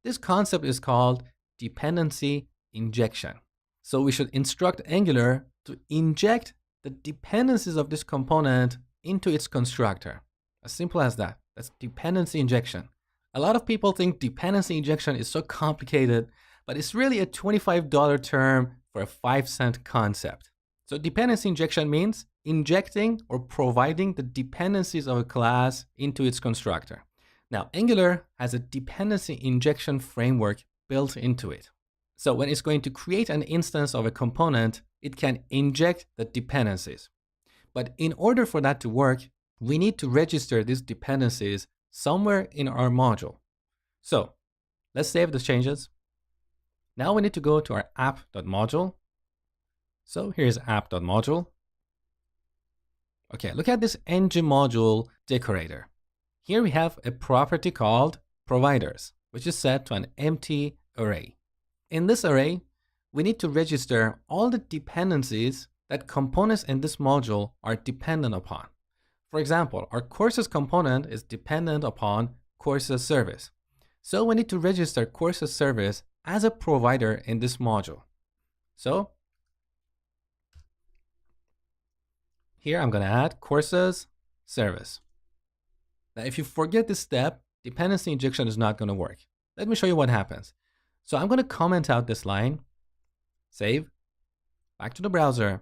This concept is called Dependency Injection. So we should instruct Angular to inject the dependencies of this component into its constructor. As simple as that. That's dependency injection. A lot of people think dependency injection is so complicated, but it's really a $25 term for a 5-cent concept. So dependency injection means injecting or providing the dependencies of a class into its constructor. Now, Angular has a dependency injection framework built into it. So when it's going to create an instance of a component, it can inject the dependencies. But in order for that to work, we need to register these dependencies somewhere in our module. So let's save the changes. Now we need to go to our app.module. So here's app.module. Okay, look at this ng module decorator. Here we have a property called providers, which is set to an empty array. In this array, we need to register all the dependencies that components in this module are dependent upon. For example, our courses component is dependent upon courses service. So we need to register courses service as a provider in this module. So here I'm going to add courses service. Now, if you forget this step, dependency injection is not going to work. Let me show you what happens. So I'm going to comment out this line, save, back to the browser.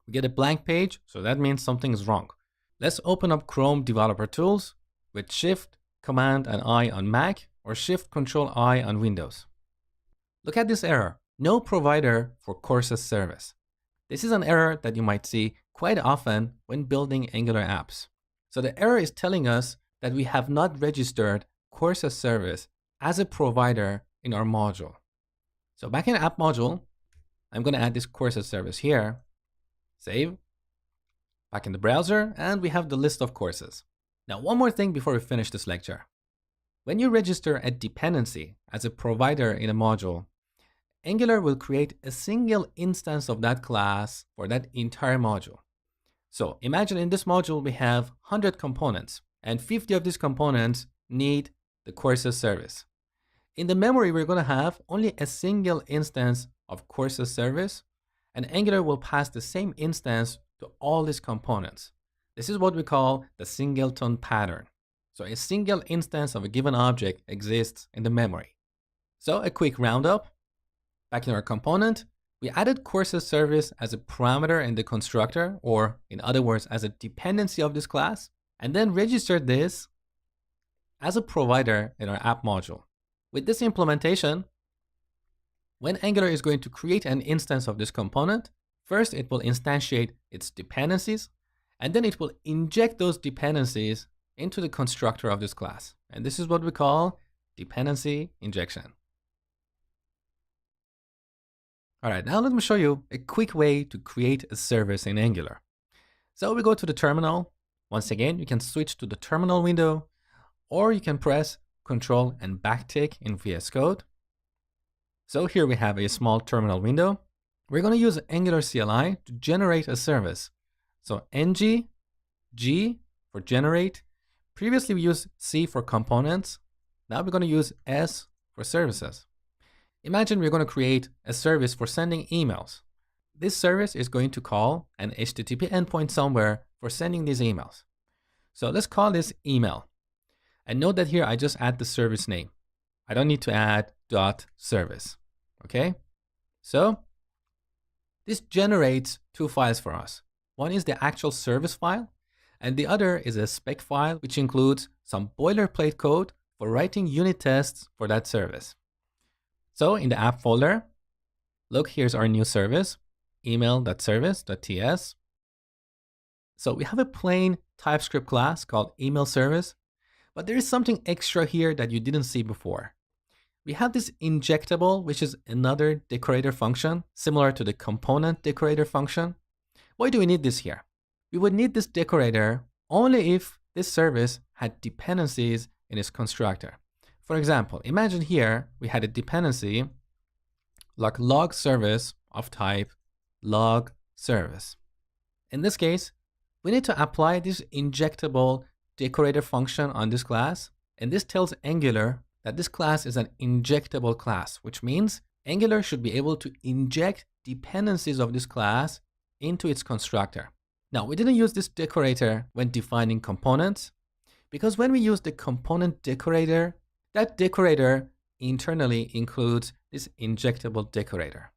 We get a blank page, so that means something is wrong. Let's open up Chrome Developer Tools with Shift, Command, and I on Mac, or Shift, Control, I on Windows. Look at this error, no provider for courses service. This is an error that you might see quite often when building Angular apps. So the error is telling us that we have not registered courses service as a provider in our module. So back in app module, I'm going to add this courses service here, save, back in the browser, and we have the list of courses. Now, one more thing before we finish this lecture. When you register a dependency as a provider in a module, Angular will create a single instance of that class for that entire module. So imagine in this module, we have 100 components, and 50 of these components need the courses service. In the memory, we're going to have only a single instance of courses service, and Angular will pass the same instance to all these components. This is what we call the singleton pattern. So a single instance of a given object exists in the memory. So a quick roundup. Back in our component, we added courses service as a parameter in the constructor, or in other words, as a dependency of this class, and then registered this as a provider in our app module. With this implementation, when Angular is going to create an instance of this component, first it will instantiate its dependencies, and then it will inject those dependencies into the constructor of this class. And this is what we call dependency injection. All right, now let me show you a quick way to create a service in Angular. So we go to the terminal. Once again, you can switch to the terminal window, or you can press Control and backtick in VS Code. So here we have a small terminal window. We're going to use Angular CLI to generate a service. So ng, g for generate, Previously, we used C for components. Now we're going to use S for services. Imagine we're going to create a service for sending emails. This service is going to call an HTTP endpoint somewhere for sending these emails. So let's call this email. And note that here I just add the service name. I don't need to add .service. Okay? So this generates two files for us. One is the actual service file, and the other is a spec file, which includes some boilerplate code for writing unit tests for that service. So in the app folder, look, here's our new service, email.service.ts. So we have a plain TypeScript class called email service, but there is something extra here that you didn't see before. We have this injectable, which is another decorator function, similar to the component decorator function. Why do we need this here? We would need this decorator only if this service had dependencies in its constructor. For example, imagine here we had a dependency like log service of type log service. In this case, we need to apply this injectable decorator function on this class, and this tells Angular that this class is an injectable class, which means Angular should be able to inject dependencies of this class into its constructor. Now, we didn't use this decorator when defining components, because when we use the component decorator, that decorator internally includes this injectable decorator.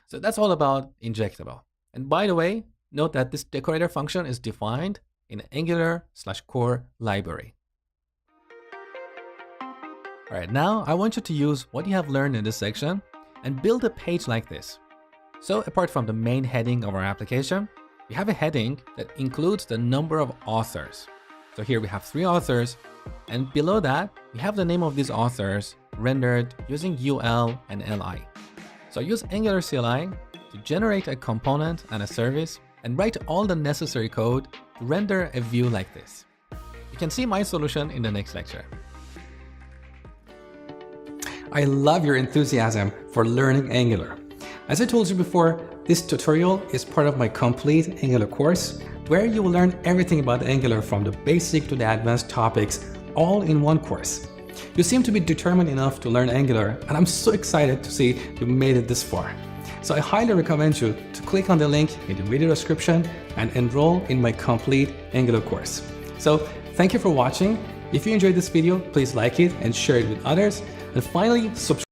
So that's all about injectable. And by the way, note that this decorator function is defined in Angular/core library. All right, now I want you to use what you have learned in this section and build a page like this. So apart from the main heading of our application, we have a heading that includes the number of authors. So here we have 3 authors, and below that, we have the name of these authors rendered using UL and LI. So use Angular CLI to generate a component and a service and write all the necessary code to render a view like this. You can see my solution in the next lecture. I love your enthusiasm for learning Angular. As I told you before, this tutorial is part of my complete Angular course, where you will learn everything about Angular from the basic to the advanced topics, all in one course. You seem to be determined enough to learn Angular, and I'm so excited to see you made it this far. So I highly recommend you to click on the link in the video description and enroll in my complete Angular course. So thank you for watching. If you enjoyed this video, please like it and share it with others. And finally, subscribe.